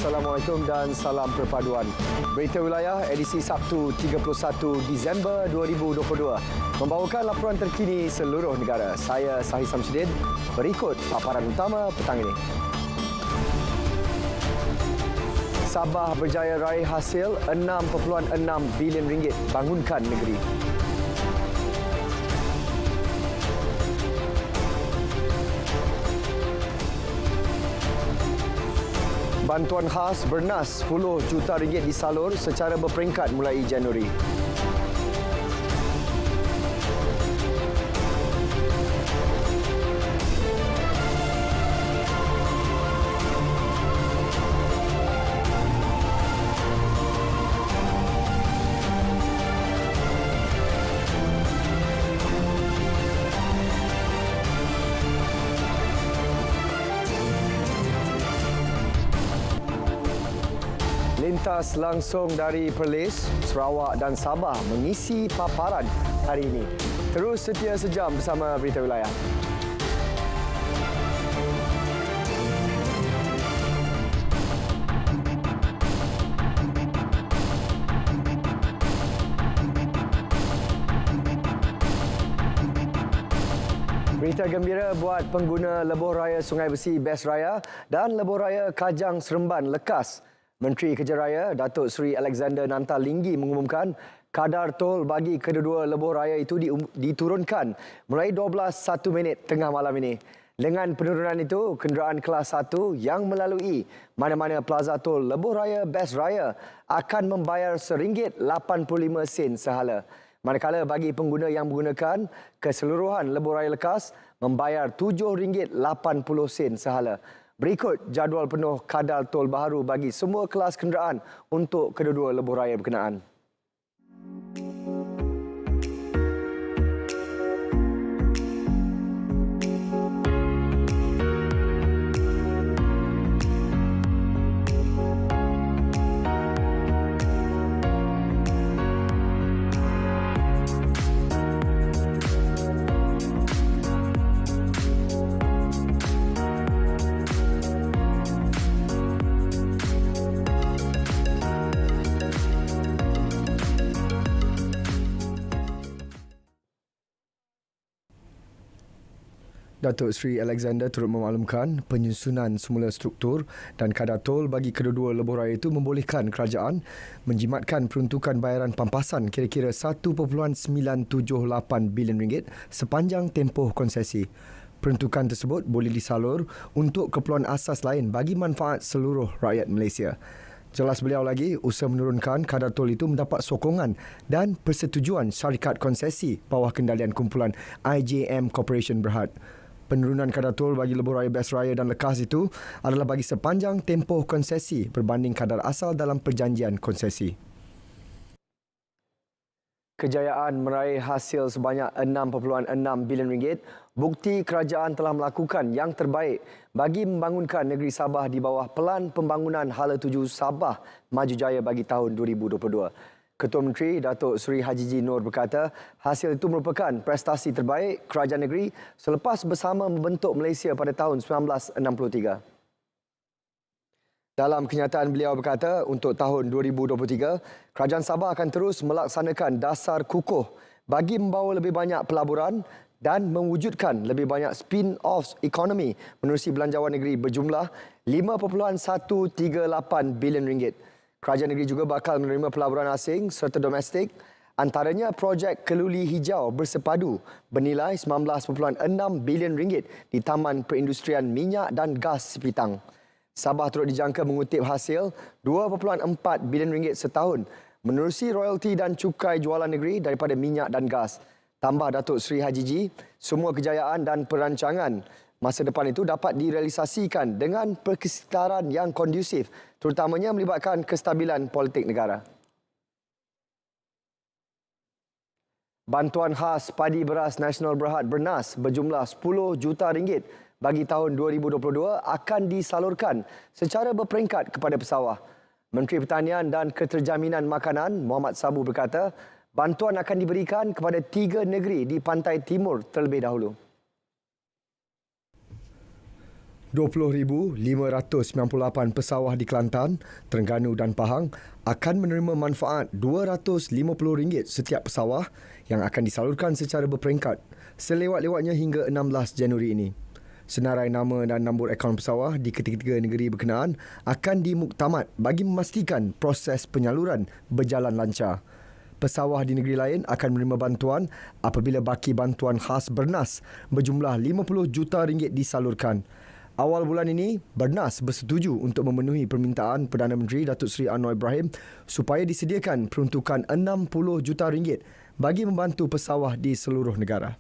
Assalamualaikum dan salam perpaduan. Berita Wilayah edisi Sabtu 31 Disember 2022 membawakan laporan terkini seluruh negara. Saya Sahih Samsudin. Berikut paparan utama petang ini. Sabah berjaya raih hasil 6.6 bilion ringgit bangunkan negeri. Bantuan khas bernas 10 juta ringgit disalur secara berperingkat mulai Januari. Lintas langsung dari Perlis, Sarawak dan Sabah mengisi paparan hari ini. Terus setia sejam bersama Berita Wilayah. Berita gembira buat pengguna lebuh raya Sungai Besi Best Raya dan lebuh raya Kajang Seremban lekas. Menteri Kerja Raya Datuk Seri Alexander Nantal Linggi mengumumkan kadar tol bagi kedua-dua lebuh raya itu diturunkan mulai 12:01 tengah malam ini. Dengan penurunan itu, kenderaan kelas 1 yang melalui mana-mana plaza tol lebuh raya Best Raya akan membayar RM1.85 sehala. Manakala bagi pengguna yang menggunakan keseluruhan lebuh raya lekas membayar RM7.80 sehala. Berikut jadual penuh kadar tol baharu bagi semua kelas kenderaan untuk kedua-dua lebuh raya berkenaan. Datuk Seri Alexander turut memaklumkan penyusunan semula struktur dan kadar tol bagi kedua-dua lebuh raya itu membolehkan kerajaan menjimatkan peruntukan bayaran pampasan kira-kira RM1.978 bilion sepanjang tempoh konsesi. Peruntukan tersebut boleh disalur untuk keperluan asas lain bagi manfaat seluruh rakyat Malaysia. Jelas beliau lagi, usaha menurunkan kadar tol itu mendapat sokongan dan persetujuan syarikat konsesi bawah kendalian kumpulan IJM Corporation Berhad. Penurunan kadar tol bagi lebuh raya Best Raya dan lekas itu adalah bagi sepanjang tempoh konsesi berbanding kadar asal dalam perjanjian konsesi. Kejayaan meraih hasil sebanyak RM6.6 bilion, bukti kerajaan telah melakukan yang terbaik bagi membangunkan negeri Sabah di bawah Pelan Pembangunan Hala Tuju Sabah Maju Jaya bagi tahun 2022. Ketua Menteri Datuk Seri Haji Nur berkata hasil itu merupakan prestasi terbaik kerajaan negeri selepas bersama membentuk Malaysia pada tahun 1963. Dalam kenyataan beliau berkata untuk tahun 2023, kerajaan Sabah akan terus melaksanakan dasar kukuh bagi membawa lebih banyak pelaburan dan mewujudkan lebih banyak spin-off ekonomi menerusi belanjawan negeri berjumlah RM5.138 bilion. Kerajaan negeri juga bakal menerima pelaburan asing serta domestik, antaranya projek Keluli Hijau bersepadu bernilai RM19.6 bilion di Taman Perindustrian Minyak dan Gas Sepitang. Sabah turut dijangka mengutip hasil RM2.4 bilion setahun menerusi royalti dan cukai jualan negeri daripada minyak dan gas. Tambah Datuk Seri Haji G, semua kejayaan dan perancangan masa depan itu dapat direalisasikan dengan persekitaran yang kondusif, terutamanya melibatkan kestabilan politik negara. Bantuan khas padi beras nasional Berhad Bernas berjumlah RM10 juta bagi tahun 2022 akan disalurkan secara berperingkat kepada pesawah. Menteri Pertanian dan Keterjaminan Makanan Muhammad Sabu berkata, bantuan akan diberikan kepada 3 negeri di pantai timur terlebih dahulu. 20,598 pesawah di Kelantan, Terengganu dan Pahang akan menerima manfaat RM250 setiap pesawah yang akan disalurkan secara berperingkat selewat-lewatnya hingga 16 Januari ini. Senarai nama dan nombor akaun pesawah di ketiga-tiga negeri berkenaan akan dimuktamad bagi memastikan proses penyaluran berjalan lancar. Pesawah di negeri lain akan menerima bantuan apabila baki bantuan khas Bernas berjumlah RM50 juta disalurkan. Awal bulan ini, Bernas bersetuju untuk memenuhi permintaan Perdana Menteri Datuk Seri Anwar Ibrahim supaya disediakan peruntukan RM60 juta bagi membantu pesawah di seluruh negara.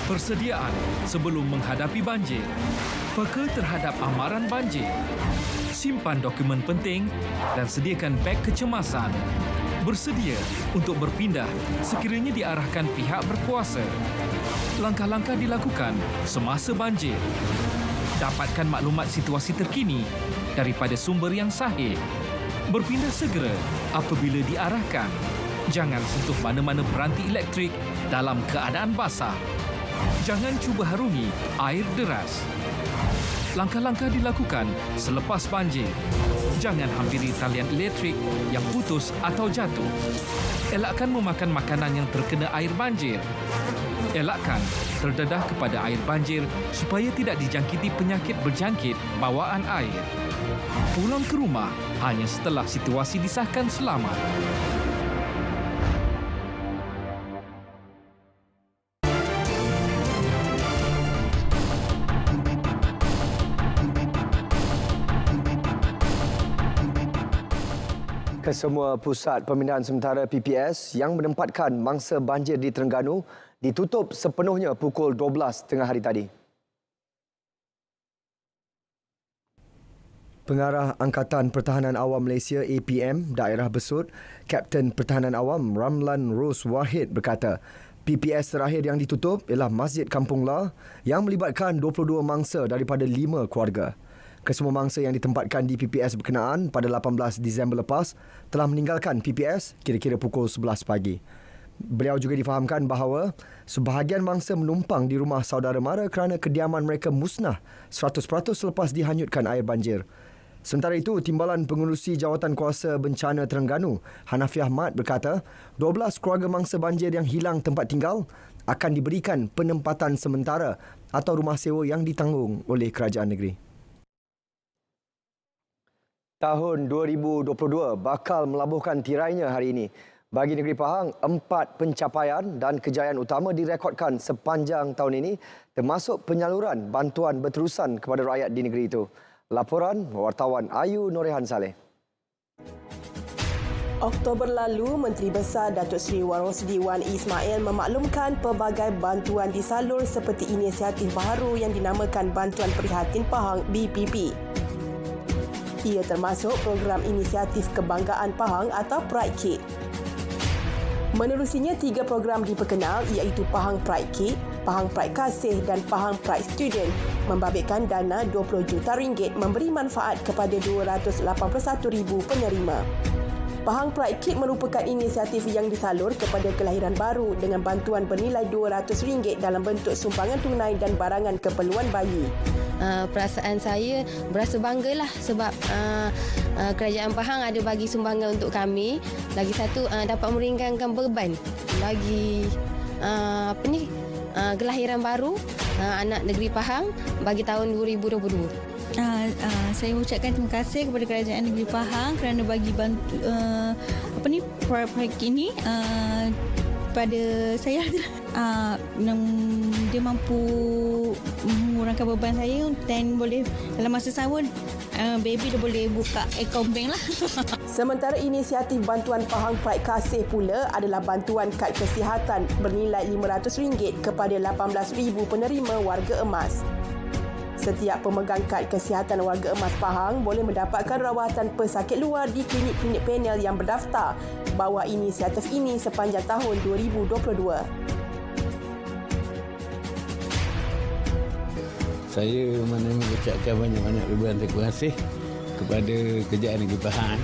Persediaan sebelum menghadapi banjir. Peka terhadap amaran banjir. Simpan dokumen penting dan sediakan beg kecemasan. Bersedia untuk berpindah sekiranya diarahkan pihak berkuasa. Langkah-langkah dilakukan semasa banjir. Dapatkan maklumat situasi terkini daripada sumber yang sahih. Berpindah segera apabila diarahkan. Jangan sentuh mana-mana peranti elektrik dalam keadaan basah. Jangan cuba harungi air deras. Langkah-langkah dilakukan selepas banjir. Jangan hampiri talian elektrik yang putus atau jatuh. Elakkan memakan makanan yang terkena air banjir. Elakkan terdedah kepada air banjir supaya tidak dijangkiti penyakit berjangkit bawaan air. Pulang ke rumah hanya setelah situasi disahkan selamat. Kesemua pusat pemindahan sementara PPS yang menempatkan mangsa banjir di Terengganu ditutup sepenuhnya pukul 12 tengah hari tadi. Pengarah Angkatan Pertahanan Awam Malaysia APM Daerah Besut, Kapten Pertahanan Awam Ramlan Ros Wahid berkata, PPS terakhir yang ditutup ialah Masjid Kampung La yang melibatkan 22 mangsa daripada 5 keluarga. Kesemua mangsa yang ditempatkan di PPS berkenaan pada 18 Disember lepas telah meninggalkan PPS kira-kira pukul 11 pagi. Beliau juga difahamkan bahawa sebahagian mangsa menumpang di rumah saudara mara kerana kediaman mereka musnah 100% selepas dihanyutkan air banjir. Sementara itu, Timbalan Pengurusi Jawatan Kuasa Bencana Terengganu, Hanafi Ahmad berkata, 12 keluarga mangsa banjir yang hilang tempat tinggal akan diberikan penempatan sementara atau rumah sewa yang ditanggung oleh kerajaan negeri. Tahun 2022 bakal melabuhkan tirainya hari ini. Bagi negeri Pahang, 4 pencapaian dan kejayaan utama direkodkan sepanjang tahun ini, termasuk penyaluran bantuan berterusan kepada rakyat di negeri itu. Laporan wartawan Ayu Norehan Saleh. Oktober lalu, Menteri Besar Datuk Seri Wan Rosli Wan Ismail memaklumkan pelbagai bantuan disalur seperti inisiatif baharu yang dinamakan Bantuan Prihatin Pahang BPP. Ia termasuk program inisiatif Kebanggaan Pahang atau Pride Kit. Menerusinya 3 program diperkenal iaitu Pahang Pride Kit, Pahang Pride Kasih dan Pahang Pride Student membabitkan dana RM20 juta memberi manfaat kepada 281,000 penerima. Pahang Pride Kit merupakan inisiatif yang disalur kepada kelahiran baru dengan bantuan bernilai RM200 dalam bentuk sumbangan tunai dan barangan keperluan bayi. Perasaan saya berasa banggalah sebab kerajaan Pahang ada bagi sumbangan untuk kami. Lagi satu dapat meringankan beban bagi kelahiran baru anak negeri Pahang bagi tahun 2022. Saya mengucapkan terima kasih kepada kerajaan negeri Pahang kerana bagi bantu proyek ini pada saya. Dia mampu mengurangkan beban saya dan boleh dalam masa sama baby dah boleh buka akaun bank lah. Sementara inisiatif bantuan Pahang Pride Kasih pula adalah bantuan kad kesihatan bernilai RM500 kepada 18,000 penerima warga emas. Setiap pemegang kad kesihatan warga emas Pahang boleh mendapatkan rawatan pesakit luar di klinik-klinik panel yang berdaftar bawah inisiatif ini sepanjang tahun 2022. Saya mengucapkan banyak-banyak ribuan terima kasih kepada Kerajaan Negeri Pahang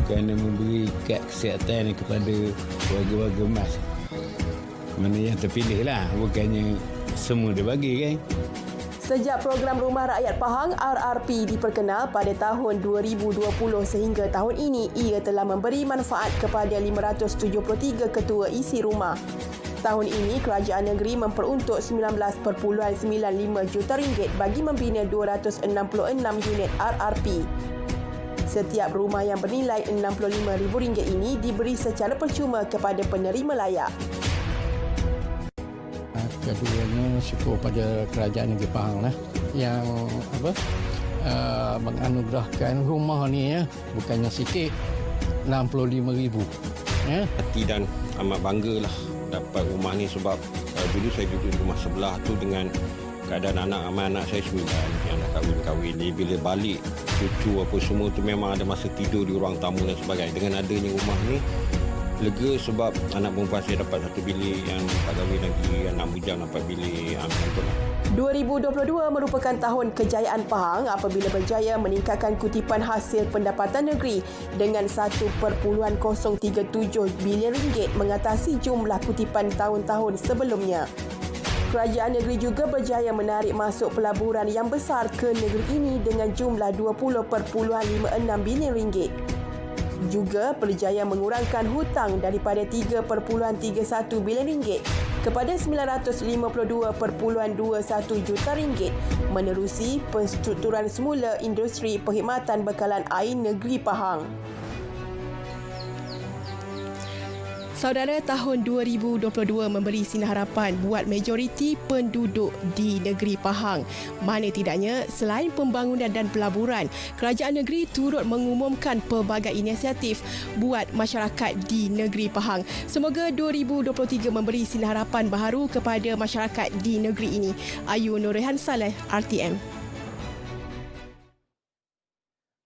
kerana memberi kad kesihatan kepada warga-warga emas. Mana yang terpilih lah, bukannya semua dia bagi kan. Sejak program Rumah Rakyat Pahang RRP diperkenal pada tahun 2020 sehingga tahun ini, ia telah memberi manfaat kepada 573 ketua isi rumah. Tahun ini, kerajaan negeri memperuntuk RM19.95 juta bagi membina 266 unit RRP. Setiap rumah yang bernilai RM65,000 ini diberi secara percuma kepada penerima layak. Keduanya syukur pada kerajaan Negeri Pahang lah yang menganugerahkan rumah ni bukannya sikit, 65,000 Hati dan amat bangga lah dapat rumah ni sebab dulu saya duduk di rumah sebelah tu dengan keadaan anak saya 9 yang dah kahwin-kahwin. Jadi bila balik cucu apa semua tu memang ada masa tidur di ruang tamu dan sebagainya. Dengan adanya rumah ni lega sebab anak perempuan saya dapat satu bilik, yang tak kahwin lagi anak bujang dapat bilik. Macam tu lah. 2022 merupakan tahun kejayaan Pahang apabila berjaya meningkatkan kutipan hasil pendapatan negeri dengan RM1.037 bilion mengatasi jumlah kutipan tahun-tahun sebelumnya. Kerajaan negeri juga berjaya menarik masuk pelaburan yang besar ke negeri ini dengan jumlah RM20.56 bilion. Juga berjaya mengurangkan hutang daripada RM3.31 bilion kepada RM952.21 juta menerusi penstrukturan semula industri perkhidmatan bekalan air negeri Pahang. Saudara, tahun 2022 memberi sinar harapan buat majoriti penduduk di negeri Pahang. Mana tidaknya, selain pembangunan dan pelaburan, kerajaan negeri turut mengumumkan pelbagai inisiatif buat masyarakat di negeri Pahang. Semoga 2023 memberi sinar harapan baharu kepada masyarakat di negeri ini. Ayu Nurrehan Saleh, RTM.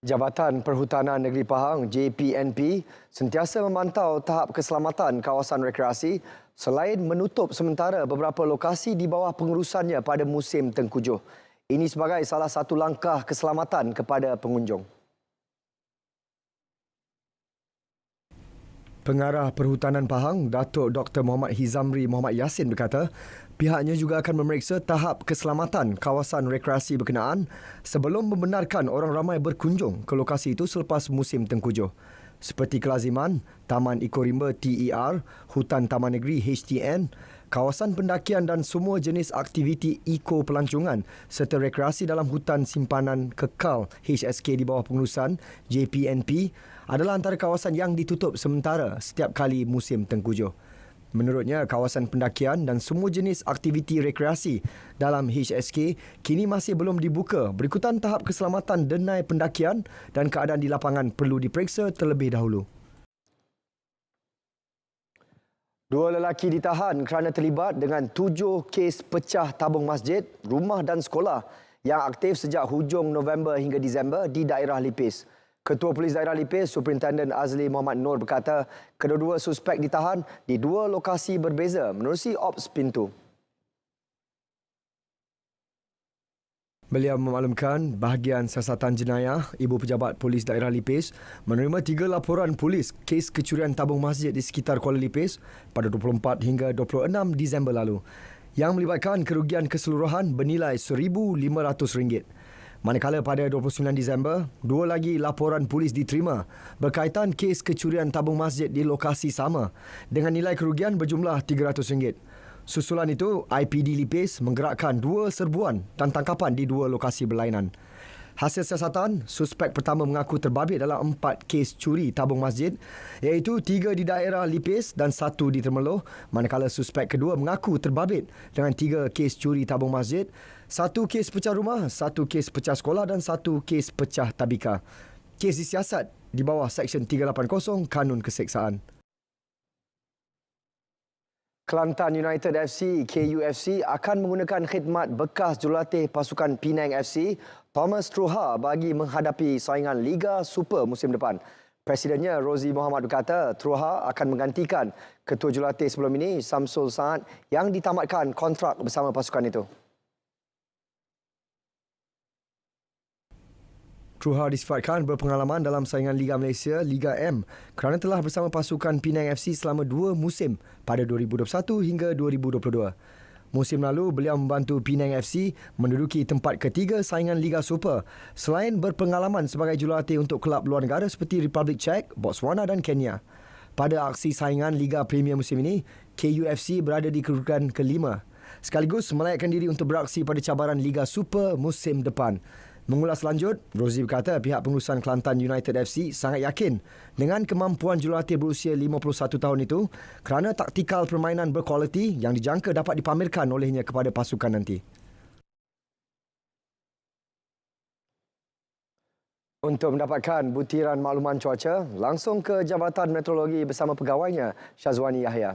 Jabatan Perhutanan Negeri Pahang JPNP sentiasa memantau tahap keselamatan kawasan rekreasi selain menutup sementara beberapa lokasi di bawah pengurusannya pada musim tengkujuh. Ini sebagai salah satu langkah keselamatan kepada pengunjung. Pengarah Perhutanan Pahang, Datuk Dr. Muhammad Hizamri Muhammad Yassin berkata, pihaknya juga akan memeriksa tahap keselamatan kawasan rekreasi berkenaan sebelum membenarkan orang ramai berkunjung ke lokasi itu selepas musim tengkujuh. Seperti kelaziman, Taman Ekorimba TER, Hutan Taman Negeri HTN, kawasan pendakian dan semua jenis aktiviti eko pelancongan serta rekreasi dalam hutan simpanan kekal HSK di bawah pengurusan JPNP adalah antara kawasan yang ditutup sementara setiap kali musim tengkujuh. Menurutnya, kawasan pendakian dan semua jenis aktiviti rekreasi dalam HSK kini masih belum dibuka berikutan tahap keselamatan denai pendakian dan keadaan di lapangan perlu diperiksa terlebih dahulu. Dua lelaki ditahan kerana terlibat dengan 7 kes pecah tabung masjid, rumah dan sekolah yang aktif sejak hujung November hingga Disember di daerah Lipis. Ketua Polis Daerah Lipis, Superintenden Azli Muhammad Nur berkata kedua-dua suspek ditahan di dua lokasi berbeza menerusi Ops Pintu. Beliau memaklumkan bahagian siasatan jenayah Ibu Pejabat Polis Daerah Lipis menerima 3 laporan polis kes kecurian tabung masjid di sekitar Kuala Lipis pada 24 hingga 26 Disember lalu yang melibatkan kerugian keseluruhan bernilai RM1,500. Manakala pada 29 Disember, 2 lagi laporan polis diterima berkaitan kes kecurian tabung masjid di lokasi sama dengan nilai kerugian berjumlah RM300. Susulan itu, IPD Lipis menggerakkan 2 serbuan dan tangkapan di 2 lokasi berlainan. Hasil siasatan, suspek pertama mengaku terbabit dalam 4 kes curi tabung masjid iaitu 3 di daerah Lipis dan 1 di Temerloh, manakala suspek kedua mengaku terbabit dengan 3 kes curi tabung masjid, 1 kes pecah rumah, 1 kes pecah sekolah dan 1 kes pecah tabika. Kes disiasat di bawah Seksyen 380 Kanun Keseksaan. Kelantan United FC KUFC akan menggunakan khidmat bekas jurulatih pasukan Penang FC Thomas Truha bagi menghadapi saingan Liga Super musim depan. Presidennya Rozi Mohamad berkata Truha akan menggantikan ketua jurulatih sebelum ini Samsul Saad yang ditamatkan kontrak bersama pasukan itu. Truha disifatkan berpengalaman dalam saingan Liga Malaysia, Liga M kerana telah bersama pasukan Penang FC selama 2 musim pada 2021 hingga 2022. Musim lalu, beliau membantu Penang FC menduduki tempat ketiga saingan Liga Super selain berpengalaman sebagai jurulatih untuk kelab luar negara seperti Republik Czech, Botswana dan Kenya. Pada aksi saingan Liga Premier musim ini, KUFC berada di kedudukan kelima sekaligus melayakkan diri untuk beraksi pada cabaran Liga Super musim depan. Mengulas lanjut, Rozi berkata pihak pengurusan Kelantan United FC sangat yakin dengan kemampuan jurulatih berusia 51 tahun itu kerana taktikal permainan berkualiti yang dijangka dapat dipamerkan olehnya kepada pasukan nanti. Untuk mendapatkan butiran makluman cuaca, langsung ke Jabatan Meteorologi bersama pegawainya, Syazwani Yahya.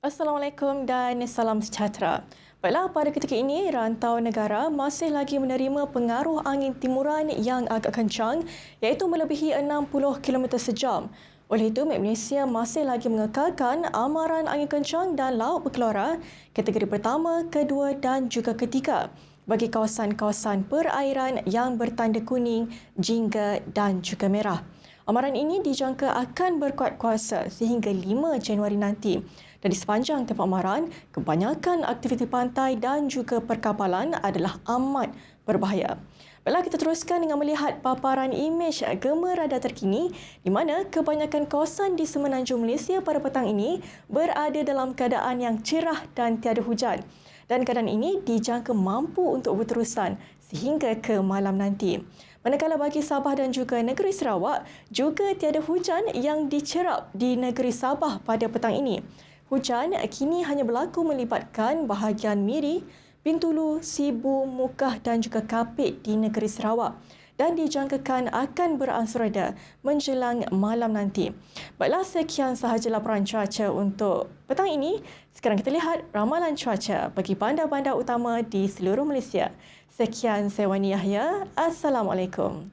Assalamualaikum dan salam sejahtera. Baiklah, pada ketika ini, rantau negara masih lagi menerima pengaruh angin timuran yang agak kencang iaitu melebihi 60 km sejam. Oleh itu, Met Malaysia masih lagi mengekalkan amaran angin kencang dan laut berkelora kategori pertama, kedua dan juga ketiga bagi kawasan-kawasan perairan yang bertanda kuning, jingga dan juga merah. Amaran ini dijangka akan berkuat kuasa sehingga 5 Januari nanti. Dan di sepanjang tempoh amaran, kebanyakan aktiviti pantai dan juga perkapalan adalah amat berbahaya. Baiklah, kita teruskan dengan melihat paparan imej gema radar terkini di mana kebanyakan kawasan di semenanjung Malaysia pada petang ini berada dalam keadaan yang cerah dan tiada hujan. Dan keadaan ini dijangka mampu untuk berterusan sehingga ke malam nanti. Manakala bagi Sabah dan juga negeri Sarawak, juga tiada hujan yang dicerap di negeri Sabah pada petang ini. Hujan kini hanya berlaku melibatkan bahagian Miri, Bintulu, Sibu, Mukah dan juga Kapit di negeri Sarawak dan dijangkakan akan beransur reda menjelang malam nanti. Baiklah, sekian sahaja laporan cuaca untuk petang ini. Sekarang kita lihat ramalan cuaca bagi bandar-bandar utama di seluruh Malaysia. Sekian, saya Wani Yahya. Assalamualaikum.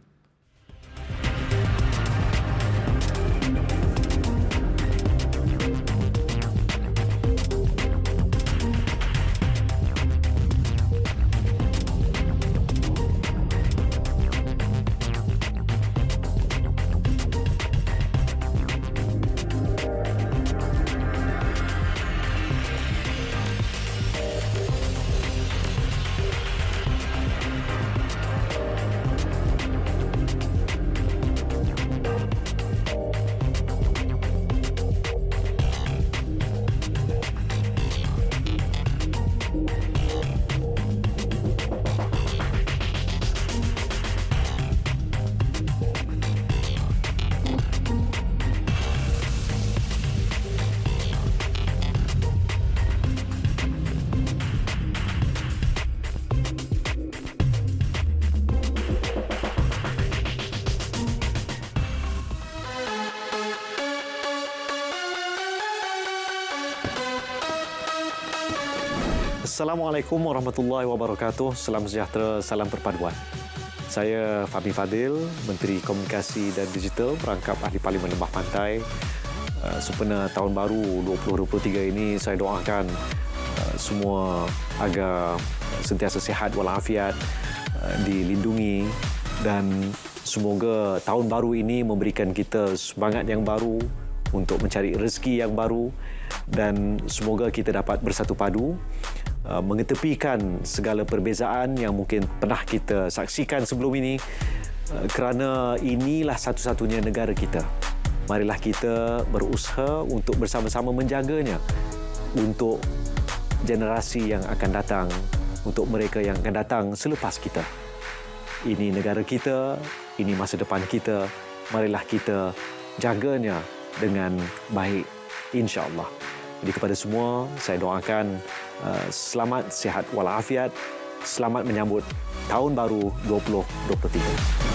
Assalamualaikum warahmatullahi wabarakatuh. Salam sejahtera, salam perpaduan. Saya Fahmi Fadil, Menteri Komunikasi dan Digital, merangkap Ahli Parlimen Lembah Pantai. Sempena Tahun Baru 2023 ini, saya doakan semua agar sentiasa sihat walafiat, dilindungi dan semoga Tahun Baru ini memberikan kita semangat yang baru untuk mencari rezeki yang baru dan semoga kita dapat bersatu padu mengetepikan segala perbezaan yang mungkin pernah kita saksikan sebelum ini kerana inilah satu-satunya negara kita. Marilah kita berusaha untuk bersama-sama menjaganya untuk generasi yang akan datang, untuk mereka yang akan datang selepas kita. Ini negara kita, ini masa depan kita. Marilah kita jaganya dengan baik, insya-Allah. Jadi kepada semua, saya doakan selamat, sihat walafiat, selamat menyambut tahun baru 2023.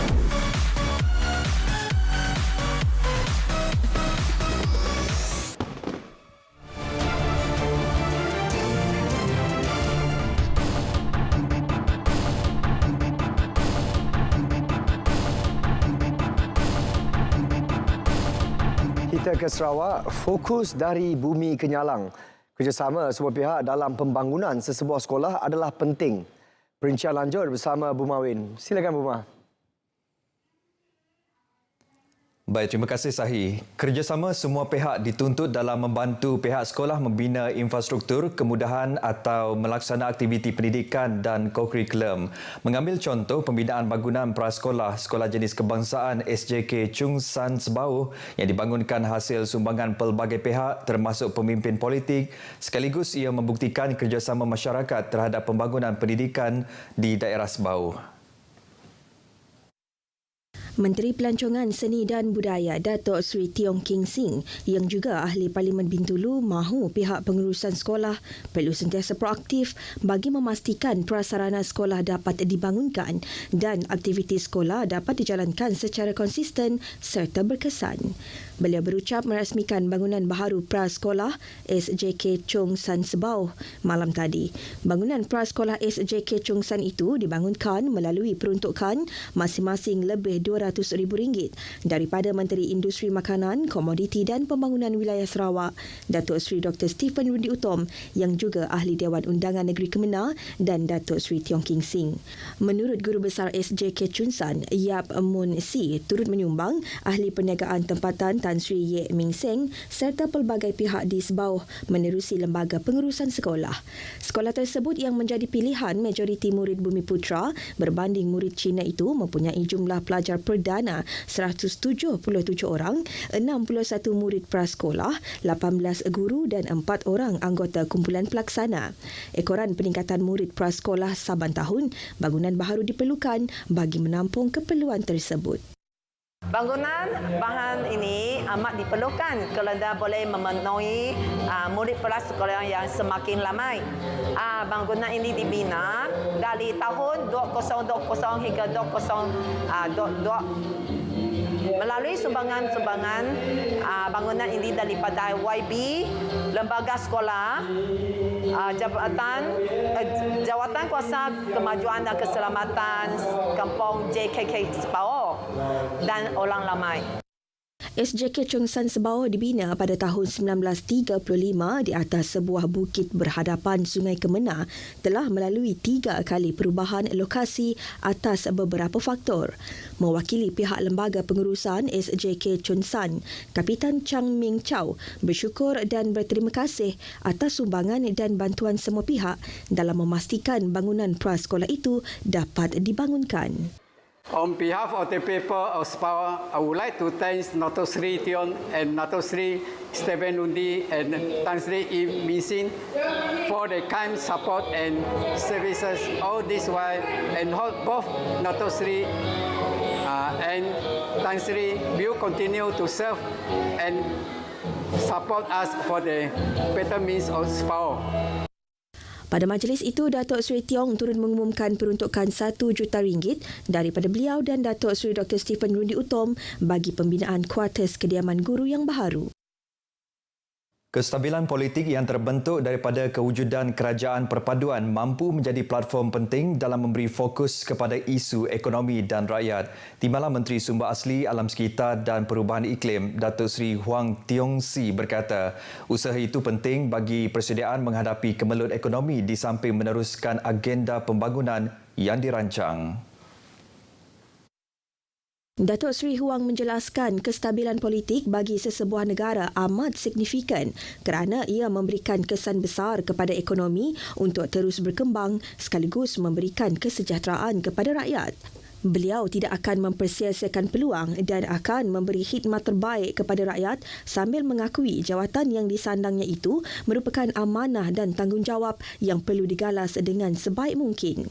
Kita ke Sarawak, fokus dari bumi ke Nyalang. Kerjasama semua pihak dalam pembangunan sesebuah sekolah adalah penting. Perincian lanjut bersama Bu Mawin. Silakan Bu Ma. Baik, terima kasih Sahi. Kerjasama semua pihak dituntut dalam membantu pihak sekolah membina infrastruktur, kemudahan atau melaksana aktiviti pendidikan dan kokurikulum. Mengambil contoh pembinaan bangunan prasekolah Sekolah Jenis Kebangsaan SJK Chung San Sebauh yang dibangunkan hasil sumbangan pelbagai pihak termasuk pemimpin politik, sekaligus ia membuktikan kerjasama masyarakat terhadap pembangunan pendidikan di daerah Sebauh. Menteri Pelancongan Seni dan Budaya Datuk Seri Tiong King Sing yang juga Ahli Parlimen Bintulu mahu pihak pengurusan sekolah perlu sentiasa proaktif bagi memastikan prasarana sekolah dapat dibangunkan dan aktiviti sekolah dapat dijalankan secara konsisten serta berkesan. Beliau berucap merasmikan bangunan baharu prasekolah SJK Chung San Sebauh malam tadi. Bangunan prasekolah SJK Chung San itu dibangunkan melalui peruntukan masing-masing lebih RM200,000 daripada Menteri Industri Makanan, Komoditi dan Pembangunan Wilayah Sarawak, Datuk Seri Dr. Stephen Rudy Utom yang juga Ahli Dewan Undangan Negeri Kemenang dan Datuk Seri Tiong King Sing. Menurut Guru Besar SJK Chung San, Yap Mun Si turut menyumbang Ahli Perniagaan Tempatan Tan Sri Ye Ming Seng serta pelbagai pihak di Sebauh menerusi lembaga pengurusan sekolah. Sekolah tersebut yang menjadi pilihan majoriti murid Bumiputra berbanding murid Cina itu mempunyai jumlah pelajar perdana 177 orang, 61 murid prasekolah, 18 guru dan 4 orang anggota kumpulan pelaksana. Ekoran peningkatan murid prasekolah saban tahun, bangunan baharu diperlukan bagi menampung keperluan tersebut. Bangunan bahan ini amat diperlukan kerana boleh memenuhi murid prasekolah yang semakin ramai. Bangunan ini dibina dari tahun 2020 hingga 2022 melalui sumbangan-sumbangan bangunan ini daripada YB, lembaga sekolah, Jawatan Kuasa Kemajuan dan Keselamatan Kampung JKK Sebauh dan orang ramai. SJK Chung San Sebauh dibina pada tahun 1935 di atas sebuah bukit berhadapan Sungai Kemenang, telah melalui 3 kali perubahan lokasi atas beberapa faktor. Mewakili pihak lembaga pengurusan SJK Chung San, Kapitan Chang Ming Chow bersyukur dan berterima kasih atas sumbangan dan bantuan semua pihak dalam memastikan bangunan prasekolah itu dapat dibangunkan. On behalf of the people of Sebauh, I would like to thank Datuk Seri Tiong and Datuk Seri Stephen Rudy and Tan Sri Im Min Sin for the kind support and services all this while, and hope both Datuk Seri and Tan Sri will continue to serve and support us for the better means of Sebauh. Pada majlis itu, Datuk Seri Tiong turut mengumumkan peruntukan RM1 juta daripada beliau dan Datuk Seri Dr. Stephen Rudy Utom bagi pembinaan kuartus kediaman guru yang baharu. Kestabilan politik yang terbentuk daripada kewujudan kerajaan perpaduan mampu menjadi platform penting dalam memberi fokus kepada isu ekonomi dan rakyat. Timbalan Menteri Sumber Asli, Alam Sekitar dan Perubahan Iklim, Datuk Seri Huang Tiong Si berkata, usaha itu penting bagi persediaan menghadapi kemelut ekonomi di samping meneruskan agenda pembangunan yang dirancang. Datuk Seri Huang menjelaskan kestabilan politik bagi sesebuah negara amat signifikan kerana ia memberikan kesan besar kepada ekonomi untuk terus berkembang sekaligus memberikan kesejahteraan kepada rakyat. Beliau tidak akan mempersia-siakan peluang dan akan memberi khidmat terbaik kepada rakyat sambil mengakui jawatan yang disandangnya itu merupakan amanah dan tanggungjawab yang perlu digalas dengan sebaik mungkin.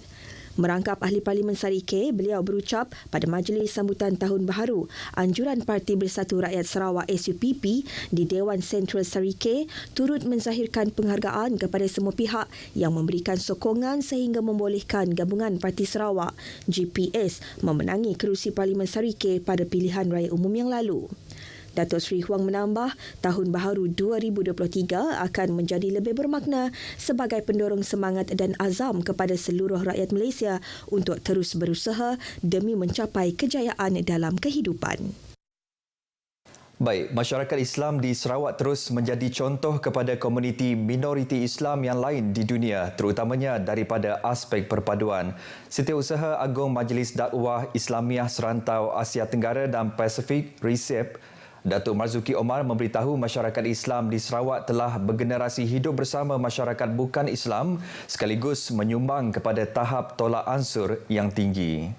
Merangkap Ahli Parlimen Sarike, beliau berucap pada majlis sambutan Tahun Baharu Anjuran Parti Bersatu Rakyat Sarawak SUPP di Dewan Sentral Sarike turut menzahirkan penghargaan kepada semua pihak yang memberikan sokongan sehingga membolehkan Gabungan Parti Sarawak GPS memenangi kerusi Parlimen Sarike pada pilihan raya umum yang lalu. Datuk Seri Huang menambah, Tahun Baharu 2023 akan menjadi lebih bermakna sebagai pendorong semangat dan azam kepada seluruh rakyat Malaysia untuk terus berusaha demi mencapai kejayaan dalam kehidupan. Baik, masyarakat Islam di Sarawak terus menjadi contoh kepada komuniti minoriti Islam yang lain di dunia, terutamanya daripada aspek perpaduan. Setiausaha Agung Majlis Dakwah Islamiah Serantau Asia Tenggara dan Pasifik, RISEP, Datuk Marzuki Omar memberitahu masyarakat Islam di Sarawak telah bergenerasi hidup bersama masyarakat bukan Islam sekaligus menyumbang kepada tahap tolak ansur yang tinggi.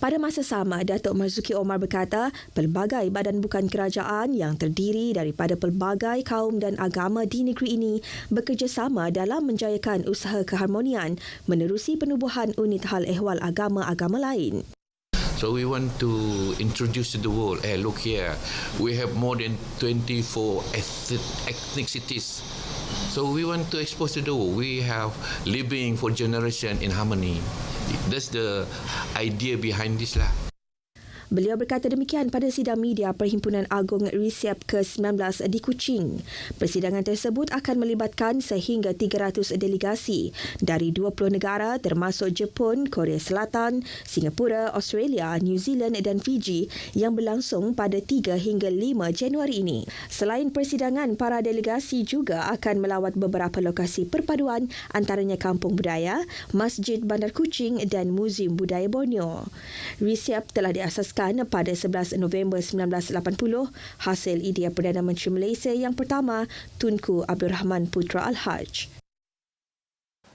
Pada masa sama, Datuk Marzuki Omar berkata, pelbagai badan bukan kerajaan yang terdiri daripada pelbagai kaum dan agama di negeri ini bekerjasama dalam menjayakan usaha keharmonian menerusi penubuhan unit hal ehwal agama-agama lain. So we want to introduce to the world, look here, we have more than 24 ethnicities. So we want to expose to the world, we have living for generation in harmony. That's the idea behind this lah. Beliau berkata demikian pada sidang media Perhimpunan Agung RISEP ke-19 di Kuching. Persidangan tersebut akan melibatkan sehingga 300 delegasi dari 20 negara termasuk Jepun, Korea Selatan, Singapura, Australia, New Zealand dan Fiji yang berlangsung pada 3 hingga 5 Januari ini. Selain persidangan, para delegasi juga akan melawat beberapa lokasi perpaduan antaranya Kampung Budaya, Masjid Bandar Kuching dan Muzium Budaya Borneo. RISEP telah diasaskan pada 11 November 1980 hasil idea Perdana Menteri Malaysia yang pertama, Tunku Abdul Rahman Putra Al-Haj.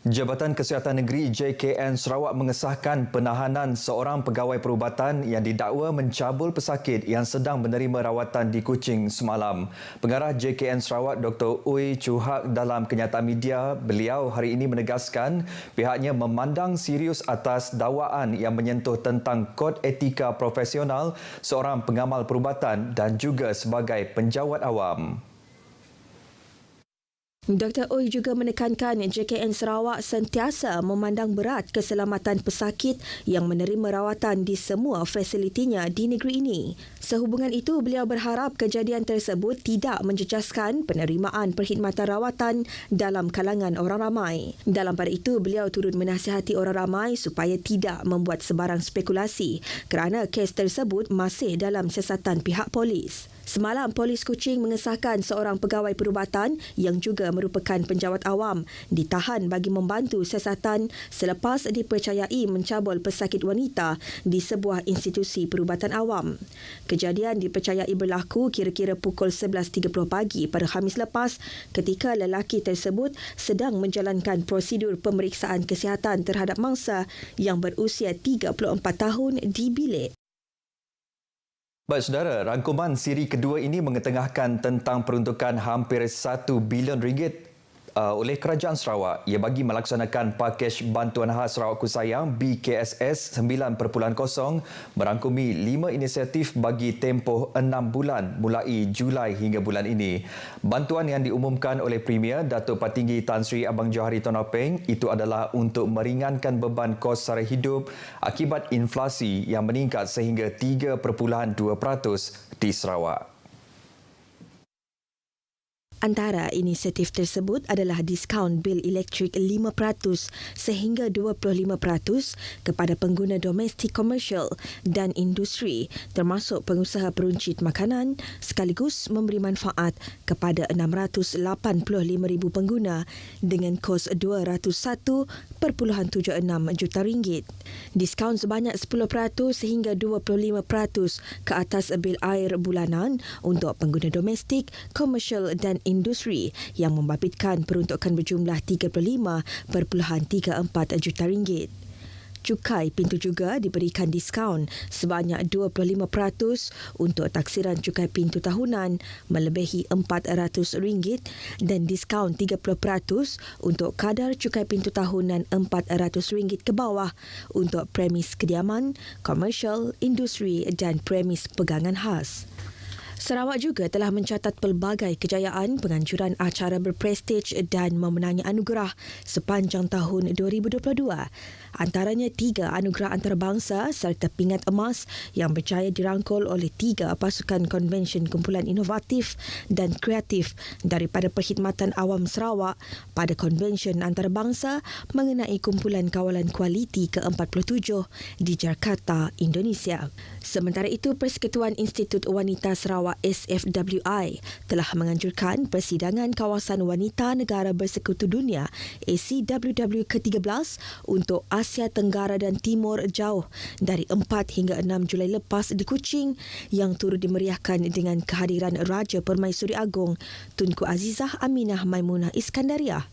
Jabatan Kesihatan Negeri JKN Sarawak mengesahkan penahanan seorang pegawai perubatan yang didakwa mencabul pesakit yang sedang menerima rawatan di Kuching semalam. Pengarah JKN Sarawak Dr. Uy Chu Hak dalam kenyataan media, beliau hari ini menegaskan pihaknya memandang serius atas dakwaan yang menyentuh tentang kod etika profesional seorang pengamal perubatan dan juga sebagai penjawat awam. Dr. Oi juga menekankan JKN Sarawak sentiasa memandang berat keselamatan pesakit yang menerima rawatan di semua fasilitinya di negeri ini. Sehubungan itu, beliau berharap kejadian tersebut tidak menjejaskan penerimaan perkhidmatan rawatan dalam kalangan orang ramai. Dalam pada itu, beliau turut menasihati orang ramai supaya tidak membuat sebarang spekulasi kerana kes tersebut masih dalam siasatan pihak polis. Semalam, Polis Kuching mengesahkan seorang pegawai perubatan yang juga merupakan penjawat awam ditahan bagi membantu siasatan selepas dipercayai mencabul pesakit wanita di sebuah institusi perubatan awam. Kejadian dipercayai berlaku kira-kira pukul 11.30 pagi pada Khamis lepas ketika lelaki tersebut sedang menjalankan prosedur pemeriksaan kesihatan terhadap mangsa yang berusia 34 tahun di bilik. Baik saudara, rangkuman siri kedua ini mengetengahkan tentang peruntukan hampir 1 bilion ringgit oleh Kerajaan Sarawak. Ia bagi melaksanakan pakej Bantuan Khas Sarawak Kusayang BKSS 9.0 merangkumi 5 inisiatif bagi tempoh 6 bulan mulai Julai hingga bulan ini. Bantuan yang diumumkan oleh Premier Datuk Patinggi Tan Sri Abang Johari Tonopeng itu adalah untuk meringankan beban kos sara hidup akibat inflasi yang meningkat sehingga 3.2% di Sarawak. Antara inisiatif tersebut adalah diskaun bil elektrik 5% sehingga 25% kepada pengguna domestik komersial dan industri termasuk pengusaha peruncit makanan sekaligus memberi manfaat kepada 685,000 pengguna dengan kos RM201.76 juta. Diskaun sebanyak 10% sehingga 25% ke atas bil air bulanan untuk pengguna domestik, komersial dan industri yang membabitkan peruntukan berjumlah RM35.34 juta. Cukai pintu juga diberikan diskaun sebanyak 25% untuk taksiran cukai pintu tahunan melebihi RM400 dan diskaun 30% untuk kadar cukai pintu tahunan RM400 ke bawah untuk premis kediaman, komersial, industri dan premis pegangan khas. Sarawak juga telah mencatat pelbagai kejayaan penganjuran acara berprestij dan memenangi anugerah sepanjang tahun 2022. Antaranya 3 anugerah antarabangsa serta pingat emas yang berjaya dirangkul oleh 3 pasukan konvensyen kumpulan inovatif dan kreatif daripada Perkhidmatan Awam Sarawak pada konvensyen antarabangsa mengenai kumpulan kawalan kualiti ke-47 di Jakarta, Indonesia. Sementara itu, Persekutuan Institut Wanita Sarawak SFWI telah menganjurkan persidangan kawasan wanita negara bersekutu dunia ACWW ke-13 untuk Asia Tenggara dan Timur Jauh dari 4 hingga 6 Julai lepas di Kuching yang turut dimeriahkan dengan kehadiran Raja Permaisuri Agong Tunku Azizah Aminah Maimunah Iskandariah.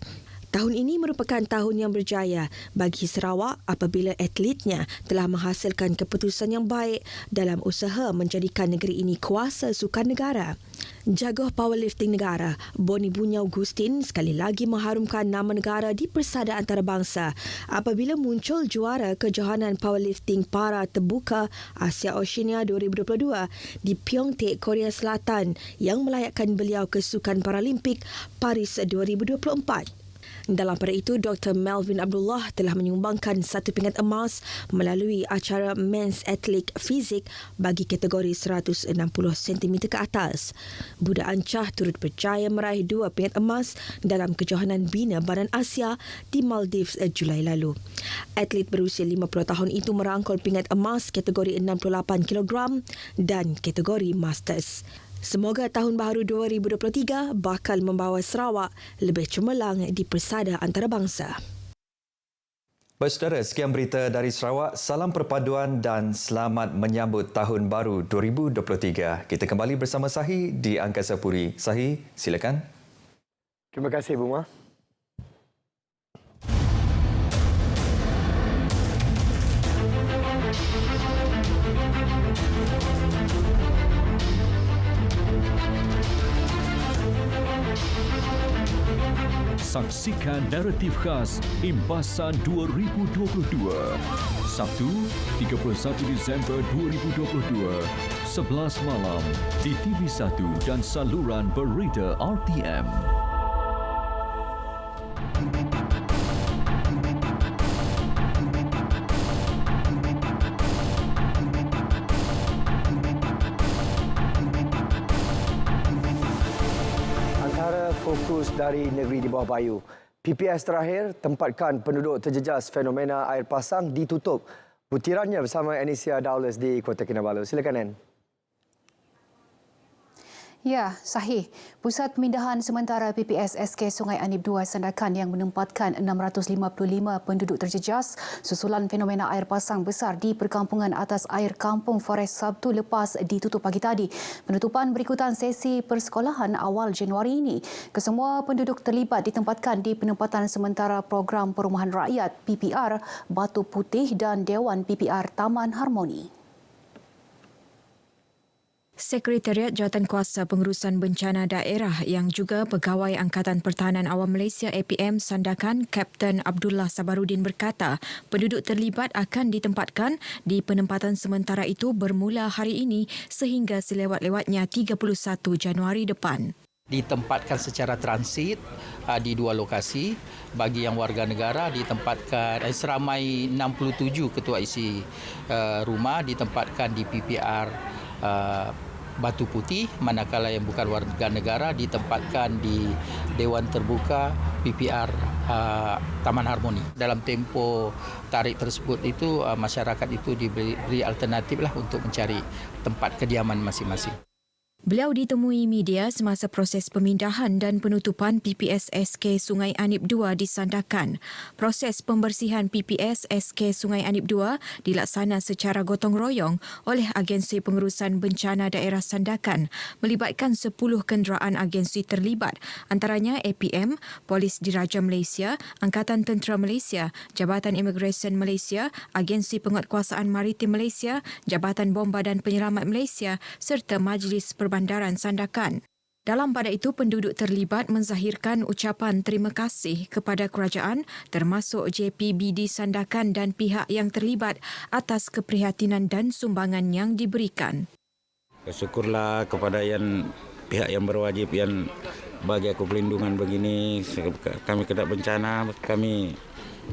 Tahun ini merupakan tahun yang berjaya bagi Sarawak apabila atletnya telah menghasilkan keputusan yang baik dalam usaha menjadikan negeri ini kuasa sukan negara. Jaguar powerlifting negara, Boni Bunyau Gustin sekali lagi mengharumkan nama negara di persada antarabangsa apabila muncul juara kejohanan powerlifting para terbuka Asia Oceania 2022 di Pyeongtaek, Korea Selatan yang melayakkan beliau ke Sukan Paralimpik Paris 2024. Dalam pada itu, Dr. Melvin Abdullah telah menyumbangkan 1 pingat emas melalui acara Men's Athletic Fizik bagi kategori 160 cm ke atas. Budak Ancah turut berjaya meraih 2 pingat emas dalam kejohanan bina Badan Asia di Maldives Julai lalu. Atlet berusia 50 tahun itu merangkul pingat emas kategori 68 kg dan kategori Masters. Semoga tahun baru 2023 bakal membawa Sarawak lebih cemerlang di persada antarabangsa. Baik saudara, sekian berita dari Sarawak. Salam perpaduan dan selamat menyambut Tahun Baru 2023. Kita kembali bersama Sahi di Angkasa Puri. Sahi, silakan. Terima kasih, Buma. Saksikan naratif khas Impasan 2022. Sabtu, 31 Disember 2022, 11 malam di TV1 dan saluran berita RTM. Fokus dari negeri di bawah bayu. PPS terakhir tempatkan penduduk terjejas fenomena air pasang ditutup. Butirannya bersama Anisia Dowles di Kota Kinabalu. Silakan, Ann. Ya, sahih. Pusat Pemindahan Sementara PPS SK Sungai Anip 2 Sandakan yang menempatkan 655 penduduk terjejas susulan fenomena air pasang besar di perkampungan atas air Kampung Forest Sabtu lepas ditutup pagi tadi. Penutupan berikutan sesi persekolahan awal Januari ini. Kesemua penduduk terlibat ditempatkan di penempatan sementara Program Perumahan Rakyat PPR Batu Putih dan Dewan PPR Taman Harmoni. Sekretariat Jawatankuasa Pengurusan Bencana Daerah yang juga Pegawai Angkatan Pertahanan Awam Malaysia APM Sandakan Kapten Abdullah Sabarudin berkata penduduk terlibat akan ditempatkan di penempatan sementara itu bermula hari ini sehingga selewat-lewatnya 31 Januari depan. Ditempatkan secara transit di 2 lokasi. Bagi yang warga negara ditempatkan seramai 67 ketua isi rumah ditempatkan di PPR Batu Putih, manakala yang bukan warga negara ditempatkan di Dewan Terbuka PPR Taman Harmoni. Dalam tempoh tarik tersebut itu masyarakat itu diberi alternatif lah untuk mencari tempat kediaman masing-masing. Beliau ditemui media semasa proses pemindahan dan penutupan PPS SK Sungai Anip 2 di Sandakan. Proses pembersihan PPS SK Sungai Anip 2 dilaksana secara gotong royong oleh Agensi Pengurusan Bencana Daerah Sandakan, melibatkan 10 kenderaan agensi terlibat, antaranya APM, Polis Diraja Malaysia, Angkatan Tentera Malaysia, Jabatan Imigresen Malaysia, Agensi Penguatkuasaan Maritim Malaysia, Jabatan Bomba dan Penyelamat Malaysia serta Majlis Perbandaran Sandakan. Dalam pada itu, penduduk terlibat menzahirkan ucapan terima kasih kepada kerajaan termasuk JPBD Sandakan dan pihak yang terlibat atas keprihatinan dan sumbangan yang diberikan. Syukurlah kepada pihak yang berwajib yang bagi aku perlindungan begini. Kami kena bencana, kami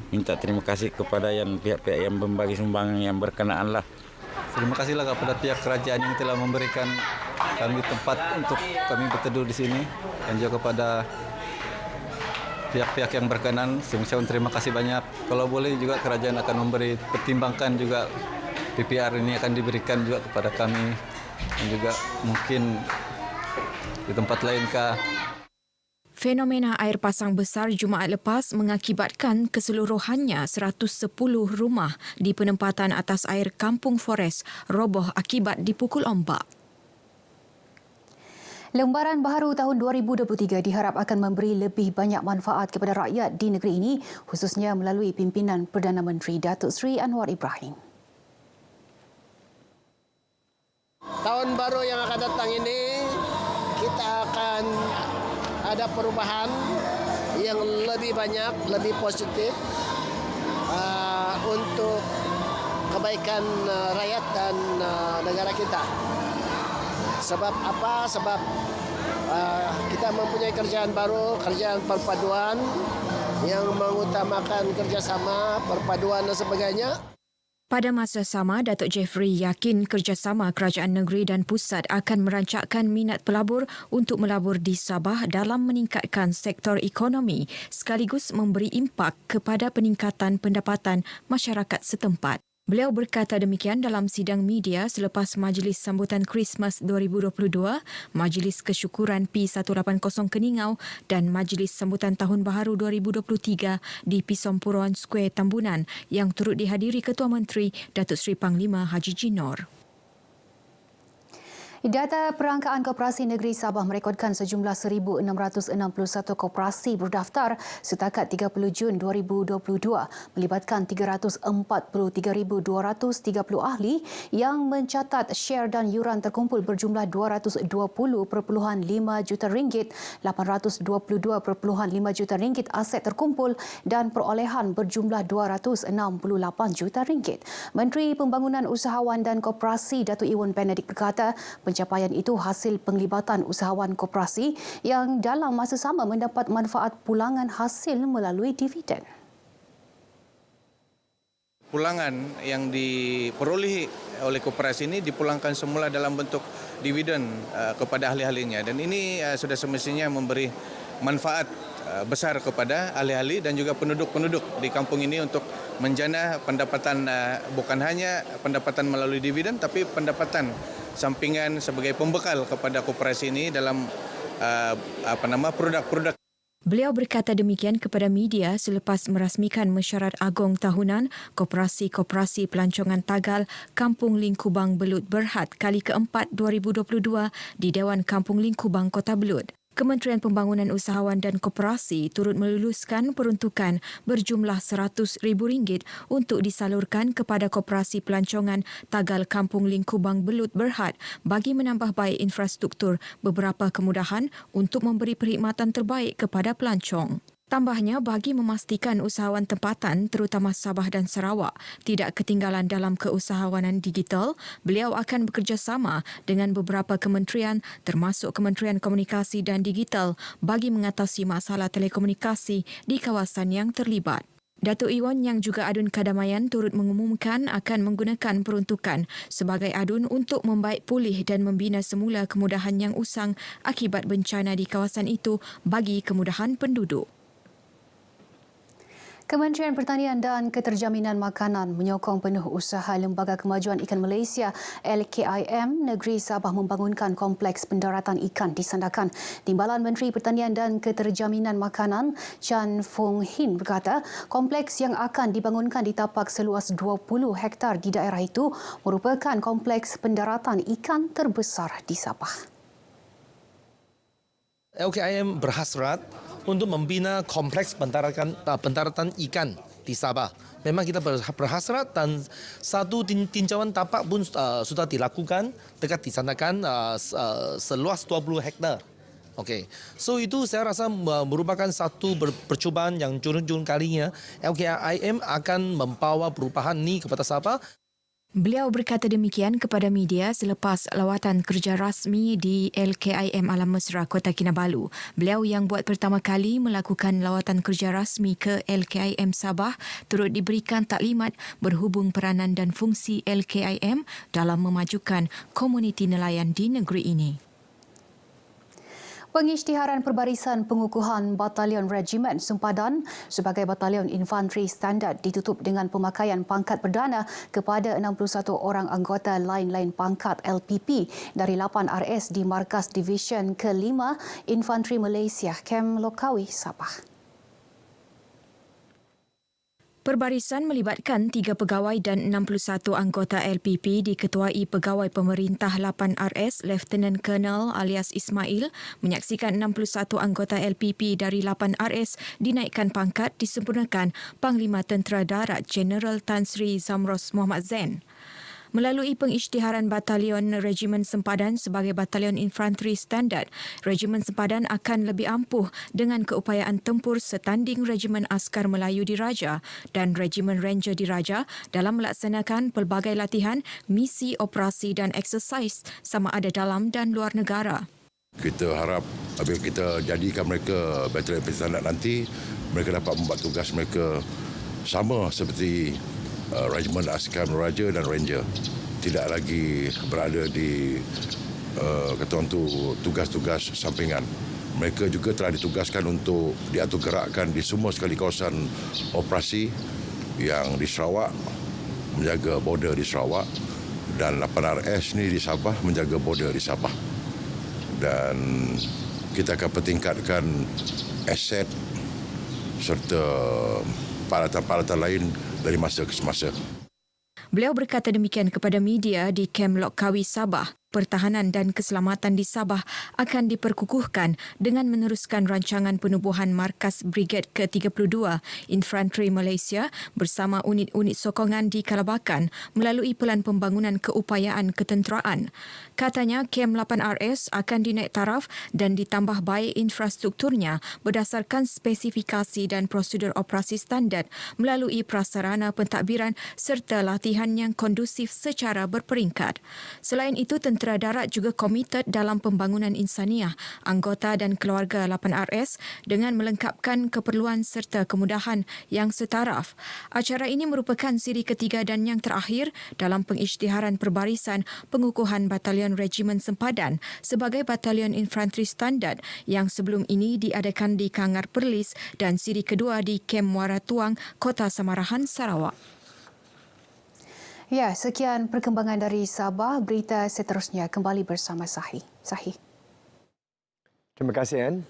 minta terima kasih kepada pihak-pihak yang membagi sumbangan yang berkenaan lah. Terima kasihlah kepada pihak kerajaan yang telah memberikan kami tempat untuk kami berteduh di sini dan juga kepada pihak-pihak yang berkenan. Terima kasih banyak. Kalau boleh juga kerajaan akan memberi pertimbangkan juga PPR ini akan diberikan juga kepada kami dan juga mungkin di tempat lain kah. Fenomena air pasang besar Jumaat lepas mengakibatkan keseluruhannya 110 rumah di penempatan atas air Kampung Forest roboh akibat dipukul ombak. Lembaran baharu tahun 2023 diharap akan memberi lebih banyak manfaat kepada rakyat di negeri ini, khususnya melalui pimpinan Perdana Menteri Datuk Seri Anwar Ibrahim. Tahun baru yang akan datang ini, kita akan ada perubahan yang lebih banyak, lebih positif untuk kebaikan rakyat dan negara kita. Sebab apa? Sebab kita mempunyai kerjaan baru, kerjaan perpaduan yang mengutamakan kerjasama, perpaduan dan sebagainya. Pada masa sama, Datuk Jeffrey yakin kerjasama kerajaan negeri dan pusat akan merancakkan minat pelabur untuk melabur di Sabah dalam meningkatkan sektor ekonomi sekaligus memberi impak kepada peningkatan pendapatan masyarakat setempat. Beliau berkata demikian dalam sidang media selepas Majlis Sambutan Christmas 2022, Majlis Kesyukuran P180 Keningau dan Majlis Sambutan Tahun Baharu 2023 di Pisompuruan Square Tambunan yang turut dihadiri Ketua Menteri Datuk Seri Panglima Haji Jinor. Data Perangkaan Koperasi Negeri Sabah merekodkan sejumlah 1,661 koperasi berdaftar setakat 30 Jun 2022 melibatkan 343,230 ahli yang mencatat share dan yuran terkumpul berjumlah RM220.5 juta, RM822.5 juta aset terkumpul dan perolehan berjumlah RM268 juta. Menteri Pembangunan Usahawan dan Koperasi Datuk Iwan Benedict berkata, pencapaian itu hasil penglibatan usahawan koperasi yang dalam masa sama mendapat manfaat pulangan hasil melalui dividen. Pulangan yang diperoleh oleh koperasi ini dipulangkan semula dalam bentuk dividen kepada ahli-ahlinya dan ini sudah semestinya memberi manfaat besar kepada ahli-ahli dan juga penduduk-penduduk di kampung ini untuk menjana pendapatan, bukan hanya pendapatan melalui dividen tapi pendapatan sampingan sebagai pembekal kepada koperasi ini dalam produk-produk. Beliau berkata demikian kepada media selepas merasmikan mesyuarat agung tahunan Koperasi-Koperasi Pelancongan Tagal Kampung Lingkubang Belut Berhad kali keempat 2022 di Dewan Kampung Lingkubang Kota Belud. Kementerian Pembangunan Usahawan dan Koperasi turut meluluskan peruntukan berjumlah RM100,000 untuk disalurkan kepada Koperasi Pelancongan Tagal Kampung Lingkubang Belut Berhad bagi menambah baik infrastruktur beberapa kemudahan untuk memberi perkhidmatan terbaik kepada pelancong. Tambahnya, bagi memastikan usahawan tempatan terutama Sabah dan Sarawak tidak ketinggalan dalam keusahawanan digital, beliau akan bekerjasama dengan beberapa kementerian termasuk Kementerian Komunikasi dan Digital bagi mengatasi masalah telekomunikasi di kawasan yang terlibat. Datuk Iwan yang juga adun kedamaian turut mengumumkan akan menggunakan peruntukan sebagai adun untuk membaik pulih dan membina semula kemudahan yang usang akibat bencana di kawasan itu bagi kemudahan penduduk. Kementerian Pertanian dan Keterjaminan Makanan menyokong penuh usaha Lembaga Kemajuan Ikan Malaysia LKIM negeri Sabah membangunkan kompleks pendaratan ikan di Sandakan. Timbalan Menteri Pertanian dan Keterjaminan Makanan Chan Fong Hin berkata, kompleks yang akan dibangunkan di tapak seluas 20 hektar di daerah itu merupakan kompleks pendaratan ikan terbesar di Sabah. LKIM berhasrat untuk membina kompleks pendaratan ikan di Sabah. Memang kita berhasrat dan satu tinjauan tapak pun sudah dilakukan dekat di Sandakan seluas 20 hektar. Okey. So itu saya rasa merupakan satu percubaan yang jurun kalinya LKIM akan membawa perubahan ini kepada Sabah. Beliau berkata demikian kepada media selepas lawatan kerja rasmi di LKIM Alam Mesra, Kota Kinabalu. Beliau yang buat pertama kali melakukan lawatan kerja rasmi ke LKIM Sabah turut diberikan taklimat berhubung peranan dan fungsi LKIM dalam memajukan komuniti nelayan di negeri ini. Pengisytiharan Perbarisan Pengukuhan Batalion Regimen Sempadan sebagai Batalion Infanteri Standard ditutup dengan pemakaian pangkat perdana kepada 61 orang anggota lain-lain pangkat LPP dari 8 RS di Markas Division ke-5 Infanteri Malaysia, Kem Lokawi, Sabah. Perbarisan melibatkan 3 pegawai dan 61 anggota LPP diketuai Pegawai Pemerintah 8 RS Lieutenant Colonel alias Ismail menyaksikan 61 anggota LPP dari 8 RS dinaikkan pangkat disempurnakan Panglima Tentera Darat Jeneral Tan Sri Zamros Muhammad Zain. Melalui pengisytiharan Batalion Regimen Sempadan sebagai Batalion Infanteri Standard, Regimen Sempadan akan lebih ampuh dengan keupayaan tempur setanding Regimen Askar Melayu Diraja dan Regimen Ranger Diraja dalam melaksanakan pelbagai latihan, misi, operasi dan eksersis sama ada dalam dan luar negara. Kita harap apabila kita jadikan mereka Batalion Infanteri Standard nanti, mereka dapat membuat tugas mereka sama seperti Regimen Askar Meraja dan Ranger. Tidak lagi berada di tugas-tugas sampingan. Mereka juga telah ditugaskan untuk diatur gerakkan di semua sekali kawasan operasi yang di Sarawak, menjaga border di Sarawak, dan 8 RS ni di Sabah menjaga border di Sabah. Dan kita akan pertingkatkan aset serta peralatan-peralatan lain dari masa ke semasa. Beliau berkata demikian kepada media di Kem Lokawi, Sabah. Pertahanan dan keselamatan di Sabah akan diperkukuhkan dengan meneruskan rancangan penubuhan Markas Brigad ke-32 Infanteri Malaysia bersama unit-unit sokongan di Kalabakan melalui pelan pembangunan keupayaan ketenteraan. Katanya, Kem 8RS akan dinaik taraf dan ditambah baik infrastrukturnya berdasarkan spesifikasi dan prosedur operasi standard melalui prasarana pentadbiran serta latihan yang kondusif secara berperingkat. Selain itu, Tentera Darat juga komited dalam pembangunan insaniah anggota dan keluarga 8RS dengan melengkapkan keperluan serta kemudahan yang setaraf. Acara ini merupakan siri ketiga dan yang terakhir dalam pengisytiharan Perbarisan Pengukuhan Batalion Regimen Sempadan sebagai Batalion Infanteri Standard yang sebelum ini diadakan di Kangar Perlis dan siri kedua di Kem Muara Tuang, Kota Samarahan, Sarawak. Ya, sekian perkembangan dari Sabah. Berita seterusnya kembali bersama Sahi. Sahi. Terima kasih, Ann.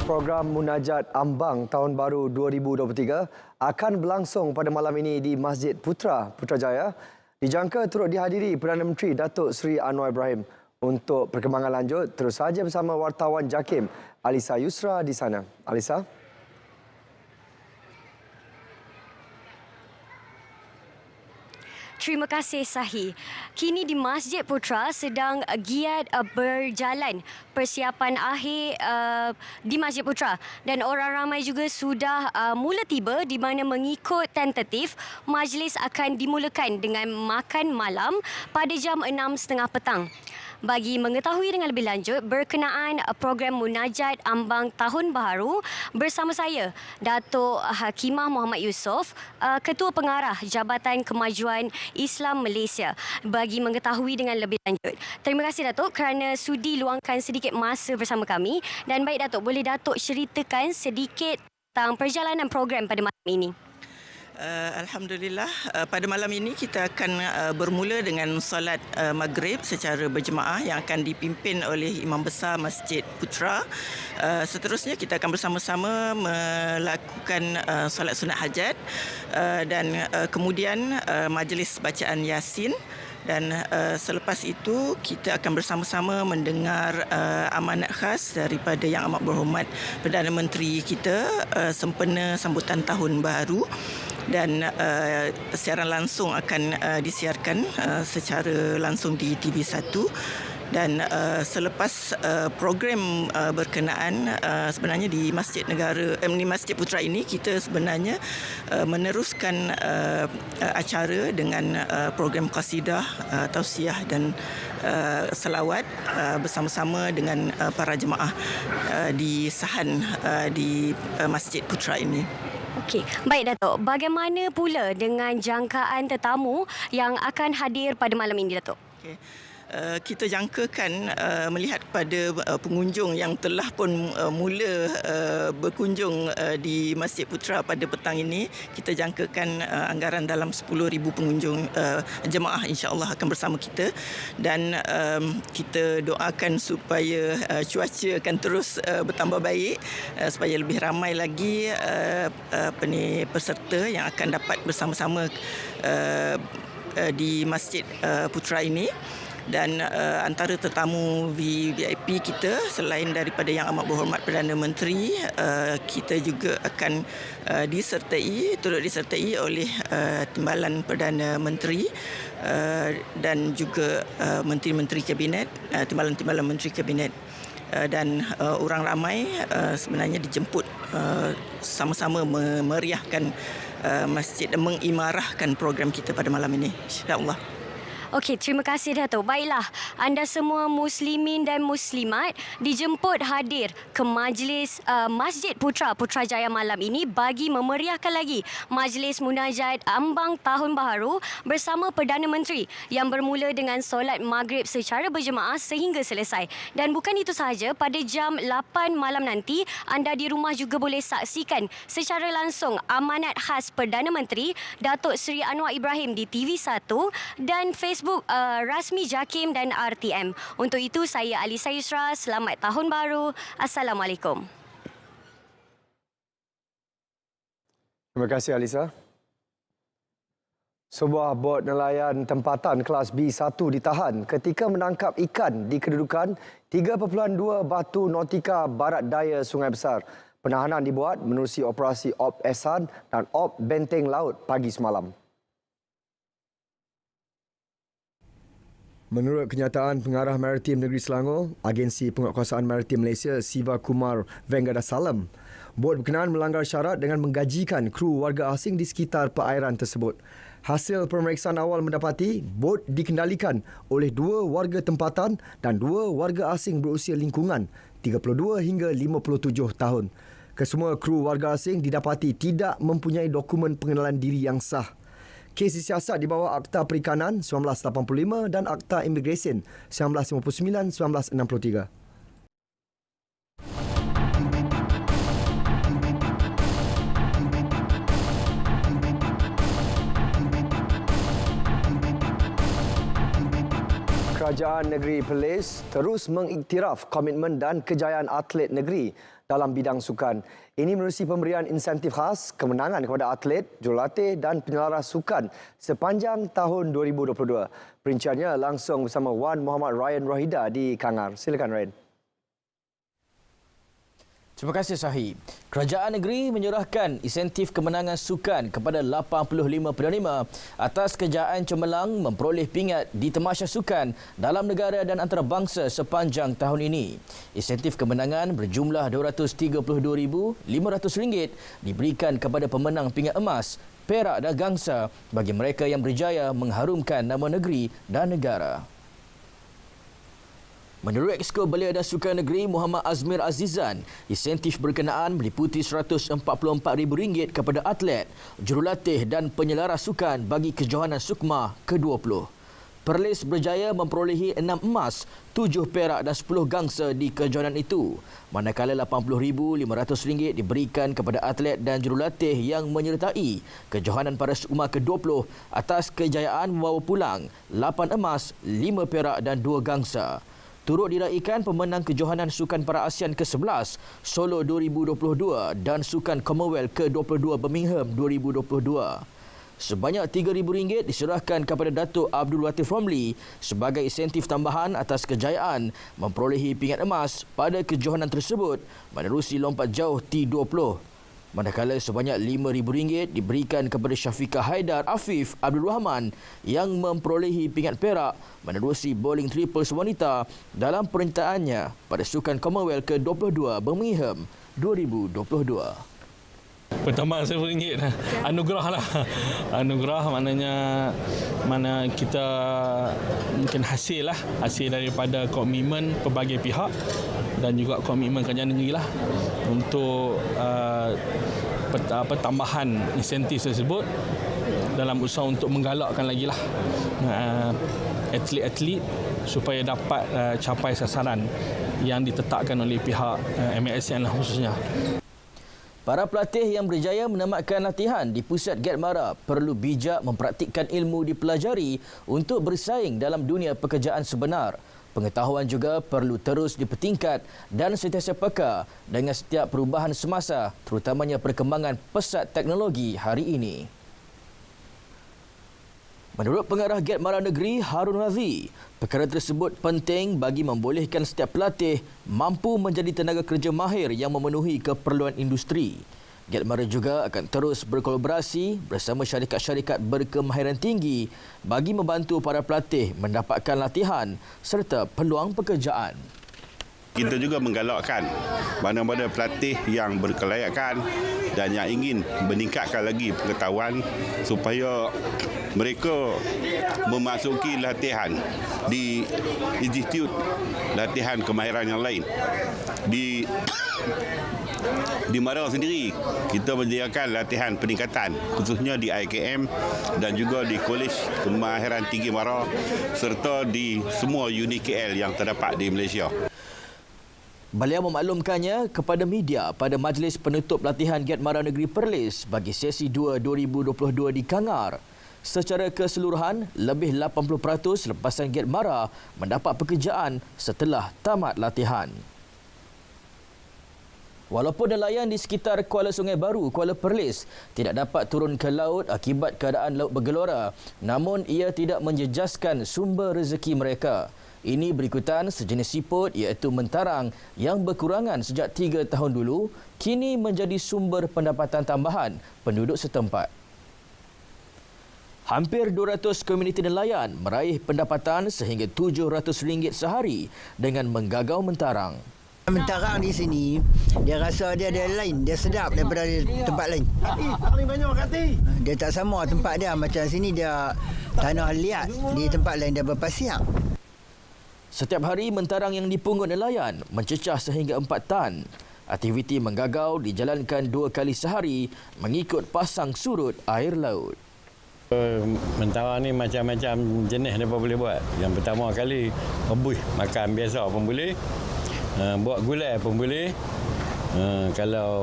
Program Munajat Ambang Tahun Baru 2023 akan berlangsung pada malam ini di Masjid Putrajaya. Dijangka turut dihadiri Perdana Menteri Datuk Seri Anwar Ibrahim. Untuk perkembangan lanjut, terus saja bersama wartawan JAKIM Alisa Yusra di sana. Alisa? Terima kasih, Sahi. Kini di Masjid Putra sedang giat berjalan persiapan akhir di Masjid Putra. Dan orang ramai juga sudah mula tiba di mana mengikut tentatif, majlis akan dimulakan dengan makan malam pada jam 6.30 petang. bagi mengetahui dengan lebih lanjut berkenaan program Munajat Ambang Tahun Baharu bersama saya, Datuk Hakimah Muhammad Yusof, Ketua Pengarah Jabatan Kemajuan Islam Malaysia, bagi mengetahui dengan lebih lanjut. Terima kasih Datuk kerana sudi luangkan sedikit masa bersama kami. Dan baik Datuk, boleh Datuk ceritakan sedikit tentang perjalanan program pada malam ini? Alhamdulillah, pada malam ini kita akan bermula dengan solat maghrib secara berjemaah yang akan dipimpin oleh Imam Besar Masjid Putra. Seterusnya kita akan bersama-sama melakukan solat sunat hajat dan kemudian majlis bacaan Yasin. Dan selepas itu kita akan bersama-sama mendengar amanat khas daripada Yang Amat Berhormat Perdana Menteri kita sempena sambutan Tahun Baru. Dan siaran langsung akan disiarkan secara langsung di TV1. Dan selepas program berkenaan, sebenarnya di Masjid Negara, di Masjid Putra ini kita sebenarnya meneruskan acara dengan program qasidah, tausiah dan selawat bersama-sama dengan para jemaah di sahan di Masjid Putra ini. Okey, baik Datuk. Bagaimana pula dengan jangkaan tetamu yang akan hadir pada malam ini, Datuk? Okay. Kita jangkakan melihat pada pengunjung yang telah pun mula berkunjung di Masjid Putra pada petang ini, kita jangkakan anggaran dalam 10,000 pengunjung jemaah insya-Allah akan bersama kita. Dan kita doakan supaya cuaca akan terus bertambah baik supaya lebih ramai lagi peserta yang akan dapat bersama-sama di Masjid Putra ini. Dan antara tetamu VIP kita selain daripada Yang Amat Berhormat Perdana Menteri, kita juga akan turut disertai oleh Timbalan Perdana Menteri dan juga menteri-menteri kabinet, timbalan-timbalan menteri kabinet. Dan orang ramai sebenarnya dijemput sama-sama memeriahkan masjid dan mengimarahkan program kita pada malam ini, insya-Allah. Okey, terima kasih Datuk. Baiklah, anda semua muslimin dan muslimat dijemput hadir ke majlis Masjid Putra, Putrajaya malam ini bagi memeriahkan lagi majlis Munajat Ambang Tahun Baharu bersama Perdana Menteri yang bermula dengan solat maghrib secara berjemaah sehingga selesai. Dan bukan itu sahaja, pada jam 8 malam nanti anda di rumah juga boleh saksikan secara langsung amanat khas Perdana Menteri Datuk Seri Anwar Ibrahim di TV1 dan Facebook rasmi JAKIM dan RTM. Untuk itu, saya Alisa Yusra. Selamat Tahun Baru. Assalamualaikum. Terima kasih Alisa. Sebuah bot nelayan tempatan kelas B1 ditahan ketika menangkap ikan di kedudukan 3.2 Batu Nautika Barat Daya Sungai Besar. Penahanan dibuat menerusi operasi Op Ehsan dan Op Benteng Laut pagi semalam. Menurut kenyataan Pengarah Maritim Negeri Selangor, Agensi Penguatkuasaan Maritim Malaysia Siva Kumar Vengadassalam, bot berkenaan melanggar syarat dengan menggajikan kru warga asing di sekitar perairan tersebut. Hasil pemeriksaan awal mendapati bot dikendalikan oleh 2 warga tempatan dan 2 warga asing berusia lingkungan 32 hingga 57 tahun. Kesemua kru warga asing didapati tidak mempunyai dokumen pengenalan diri yang sah. Kes disiasat di bawah Akta Perikanan 1985 dan Akta Imigresen 1959-1963. Kerajaan Negeri Perlis terus mengiktiraf komitmen dan kejayaan atlet negeri dalam bidang sukan. Ini menerusi pemberian insentif khas kemenangan kepada atlet, jurulatih dan penyelaras sukan sepanjang tahun 2022. Perinciannya langsung bersama Wan Muhammad Ryan Rohida di Kangar. Silakan Ryan. Terima kasih Sahi. Kerajaan negeri menyerahkan insentif kemenangan sukan kepada 85 penerima atas kejayaan cemerlang memperoleh pingat di tamasya sukan dalam negara dan antarabangsa sepanjang tahun ini. Insentif kemenangan berjumlah RM232,500 diberikan kepada pemenang pingat emas, perak dan gangsa bagi mereka yang berjaya mengharumkan nama negeri dan negara. Menurut Exco Belia dan Sukan Negeri Muhammad Azmir Azizan, insentif berkenaan meliputi RM144,000 kepada atlet, jurulatih dan penyelaras sukan bagi kejohanan Sukma ke-20. Perlis berjaya memperolehi 6 emas, 7 perak dan 10 gangsa di kejohanan itu, manakala RM80,500 diberikan kepada atlet dan jurulatih yang menyertai kejohanan pada Sukma ke-20 atas kejayaan membawa pulang 8 emas, 5 perak dan 2 gangsa. Turut diraikan pemenang kejohanan Sukan Para ASEAN ke-11 Solo 2022 dan Sukan Commonwealth ke-22 Birmingham 2022. Sebanyak RM3,000 diserahkan kepada Datuk Abdul Latif Romli sebagai insentif tambahan atas kejayaan memperolehi pingat emas pada kejohanan tersebut menerusi lompat jauh T20. Manakala sebanyak RM5,000 diberikan kepada Syafiqah Haidar Afif Abdul Rahman yang memperolehi pingat perak menerusi bowling triples wanita dalam penyertaannya pada Sukan Commonwealth ke-22 Birmingham 2022. Pertama RM1,000 lah. Anugerah lah. Anugerah maknanya mana kita mungkin hasil daripada komitmen pelbagai pihak dan juga komitmen kerajaan negeri lah untuk tambahan insentif tersebut dalam usaha untuk menggalakkan lagi lah atlet-atlet supaya dapat capai sasaran yang ditetapkan oleh pihak MASN lah khususnya. Para pelatih yang berjaya menamatkan latihan di Pusat Gate Mara perlu bijak mempraktikkan ilmu dipelajari untuk bersaing dalam dunia pekerjaan sebenar. Pengetahuan juga perlu terus dipertingkat dan sentiasa peka dengan setiap perubahan semasa, terutamanya perkembangan pesat teknologi hari ini. Menurut Pengarah Gate Mara Negeri Harun Razi, perkara tersebut penting bagi membolehkan setiap pelatih mampu menjadi tenaga kerja mahir yang memenuhi keperluan industri. Gate Mara juga akan terus berkolaborasi bersama syarikat-syarikat berkemahiran tinggi bagi membantu para pelatih mendapatkan latihan serta peluang pekerjaan. Kita juga menggalakkan mana-mana pelatih yang berkelayakan dan yang ingin meningkatkan lagi pengetahuan supaya mereka memasuki latihan di institut latihan kemahiran yang lain. Di Mara sendiri, kita menyediakan latihan peningkatan khususnya di IKM dan juga di Kolej Kemahiran Tinggi Mara serta di semua unit KL yang terdapat di Malaysia. Beliau memaklumkannya kepada media pada majlis penutup latihan Gate Mara Negeri Perlis bagi sesi 2 2022 di Kangar. Secara keseluruhan, lebih 80% lepasan Gate Mara mendapat pekerjaan setelah tamat latihan. Walaupun nelayan di sekitar Kuala Sungai Baru, Kuala Perlis tidak dapat turun ke laut akibat keadaan laut bergelora, namun ia tidak menjejaskan sumber rezeki mereka. Ini berikutan sejenis siput iaitu mentarang yang berkurangan sejak 3 tahun dulu, kini menjadi sumber pendapatan tambahan penduduk setempat. Hampir 200 komuniti nelayan meraih pendapatan sehingga RM700 sehari dengan menggagau mentarang. Mentarang di sini, dia rasa dia ada lain, dia sedap daripada tempat lain. Dia tak sama tempat dia, macam sini dia tanah liat, di tempat lain dia berpasir. Setiap hari mentarang yang dipungut nelayan mencecah sehingga 4 tan. Aktiviti menggagau dijalankan 2 kali sehari mengikut pasang surut air laut. Mentarang ni macam-macam jenis dia boleh buat. Yang pertama kali rebus makan biasa pun boleh. Buat gulai pun boleh. Kalau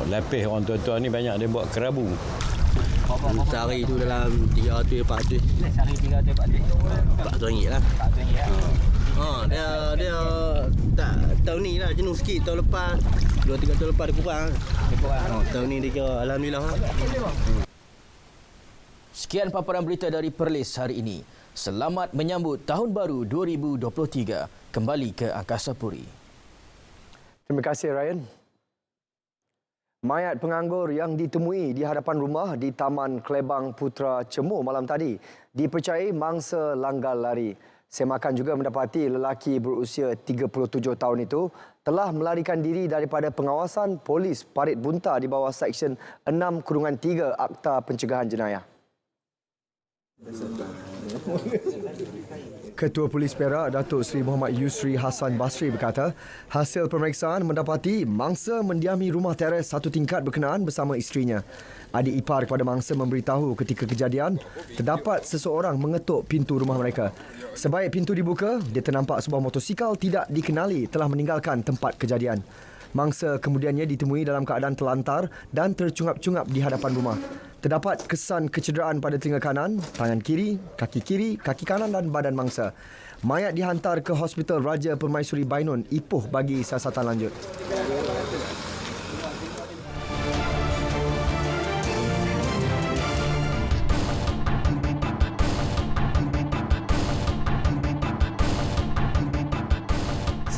lapis orang tua-tua ni banyak dia buat kerabu. Sehari tu dalam RM300, RM400. Sehari RM300, RM400. RM400 lah. Dia tak tahun ni lah jenuh sikit. Tahun lepas 2-3 tahun lepas dia kurang. Tahun ni dia kira alhamdulillah. Sekian paparan berita dari Perlis hari ini. Selamat menyambut Tahun Baru 2023. Kembali ke Angkasa Puri. Terima kasih Ryan. Mayat penganggur yang ditemui di hadapan rumah di Taman Klebang Putra Cemur malam tadi dipercayai mangsa langgar lari. Semakan juga mendapati lelaki berusia 37 tahun itu telah melarikan diri daripada pengawasan polis Parit Bunta di bawah Seksyen 6/3 Akta Pencegahan Jenayah. Ketua Polis Perak, Datuk Seri Muhammad Yusri Hassan Basri berkata, hasil pemeriksaan mendapati mangsa mendiami rumah teres satu tingkat berkenaan bersama isterinya. Adik ipar kepada mangsa memberitahu ketika kejadian, terdapat seseorang mengetuk pintu rumah mereka. Sebaik pintu dibuka, dia ternampak sebuah motosikal tidak dikenali telah meninggalkan tempat kejadian. Mangsa kemudiannya ditemui dalam keadaan terlantar dan tercungap-cungap di hadapan rumah. Terdapat kesan kecederaan pada telinga kanan, tangan kiri, kaki kanan dan badan mangsa. Mayat dihantar ke Hospital Raja Permaisuri Bainun, Ipoh bagi siasatan lanjut.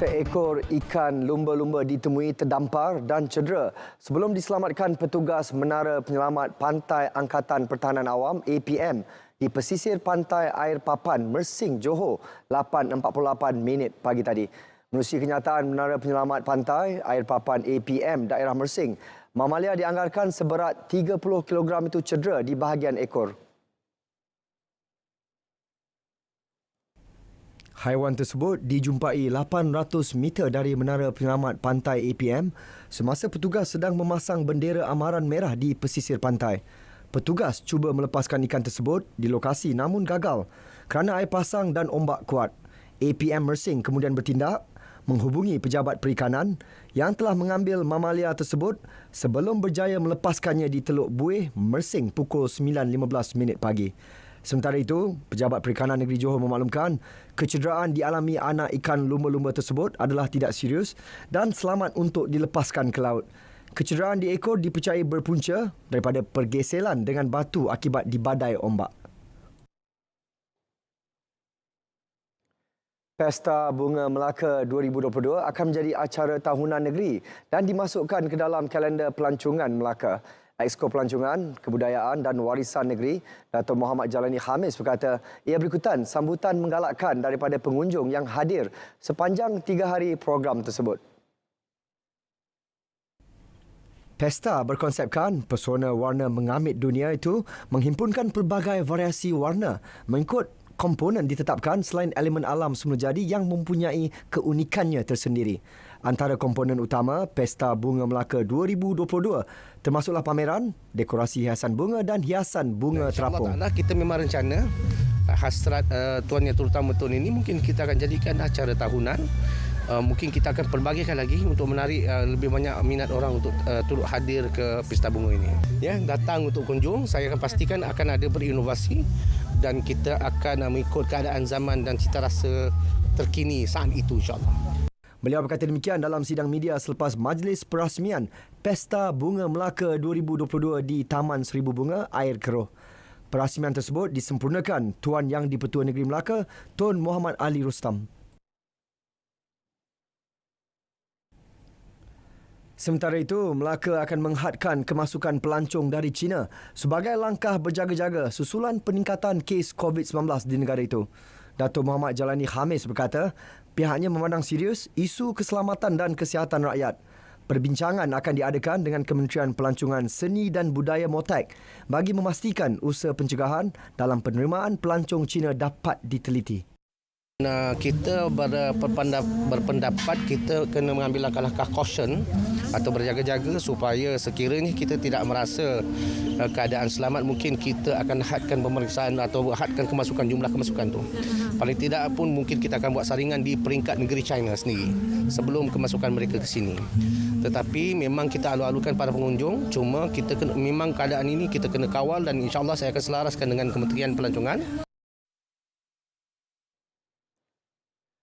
Seekor ikan lumba-lumba ditemui terdampar dan cedera sebelum diselamatkan petugas Menara Penyelamat Pantai Angkatan Pertahanan Awam APM di pesisir pantai Air Papan, Mersing, Johor, 8.48 pagi tadi. Menerusi kenyataan Menara Penyelamat Pantai Air Papan APM daerah Mersing, mamalia dianggarkan seberat 30 kg itu cedera di bahagian ekor. Haiwan tersebut dijumpai 800 meter dari Menara Penyelamat Pantai APM semasa petugas sedang memasang bendera amaran merah di pesisir pantai. Petugas cuba melepaskan ikan tersebut di lokasi namun gagal kerana air pasang dan ombak kuat. APM Mersing kemudian bertindak menghubungi pejabat perikanan yang telah mengambil mamalia tersebut sebelum berjaya melepaskannya di Teluk Buih, Mersing pukul 9.15 pagi. Sementara itu, Pejabat Perikanan Negeri Johor memaklumkan kecederaan dialami anak ikan lumba-lumba tersebut adalah tidak serius dan selamat untuk dilepaskan ke laut. Kecederaan di ekor dipercayai berpunca daripada pergeseran dengan batu akibat dibadai ombak. Pesta Bunga Melaka 2022 akan menjadi acara tahunan negeri dan dimasukkan ke dalam kalender pelancongan Melaka. Exko Pelancongan, Kebudayaan dan Warisan Negeri, Dato' Muhammad Jalani Khamis berkata ia berikutan sambutan menggalakkan daripada pengunjung yang hadir sepanjang 3 hari program tersebut. Pesta berkonsepkan pesona warna mengamit dunia itu menghimpunkan pelbagai variasi warna mengikut komponen ditetapkan selain elemen alam semula jadi yang mempunyai keunikannya tersendiri. Antara komponen utama Pesta Bunga Melaka 2022 termasuklah pameran, dekorasi hiasan bunga dan hiasan bunga terapung. Kita memang rencana hasrat Tuan Yang Terutama tahun ini mungkin kita akan jadikan acara tahunan. Mungkin kita akan pelbagikan lagi untuk menarik lebih banyak minat orang untuk turut hadir ke Pesta Bunga ini. Ya, datang untuk kunjung, saya akan pastikan akan ada berinovasi dan kita akan mengikut keadaan zaman dan cita rasa terkini saat itu insya-Allah. Beliau berkata demikian dalam sidang media selepas majlis perasmian Pesta Bunga Melaka 2022 di Taman Seribu Bunga, Air Keroh. Perasmian tersebut disempurnakan Tuan Yang di-Pertua Negeri Melaka, Tun Muhammad Ali Rustam. Sementara itu, Melaka akan menghadkan kemasukan pelancong dari China sebagai langkah berjaga-jaga susulan peningkatan kes COVID-19 di negara itu. Dato' Muhammad Jalani Khamis berkata, pihaknya memandang serius isu keselamatan dan kesihatan rakyat. Perbincangan akan diadakan dengan Kementerian Pelancongan Seni dan Budaya MOTEK bagi memastikan usaha pencegahan dalam penerimaan pelancong Cina dapat diteliti. Kita berpendapat kita kena mengambil langkah-langkah caution atau berjaga-jaga supaya sekiranya kita tidak merasa keadaan selamat, mungkin kita akan hadkan pemeriksaan atau hadkan jumlah kemasukan tu. Paling tidak pun mungkin kita akan buat saringan di peringkat negeri China sendiri sebelum kemasukan mereka ke sini. Tetapi memang kita alu-alukan para pengunjung, cuma kita kena, memang keadaan ini kita kena kawal dan insya-Allah saya akan selaraskan dengan Kementerian Pelancongan.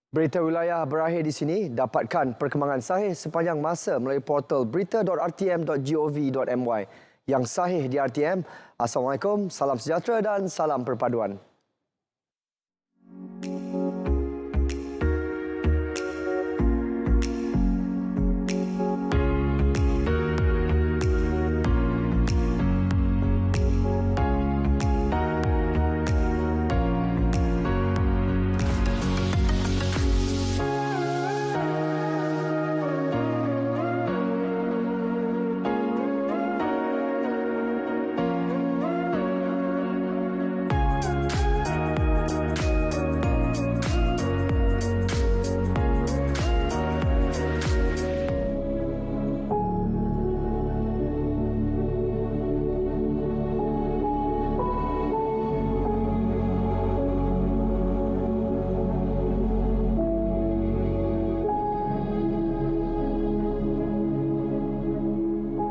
Berita wilayah berakhir di sini. Dapatkan perkembangan sahih sepanjang masa melalui portal berita.rtm.gov.my. Yang sahih di RTM. Assalamualaikum, salam sejahtera dan salam perpaduan.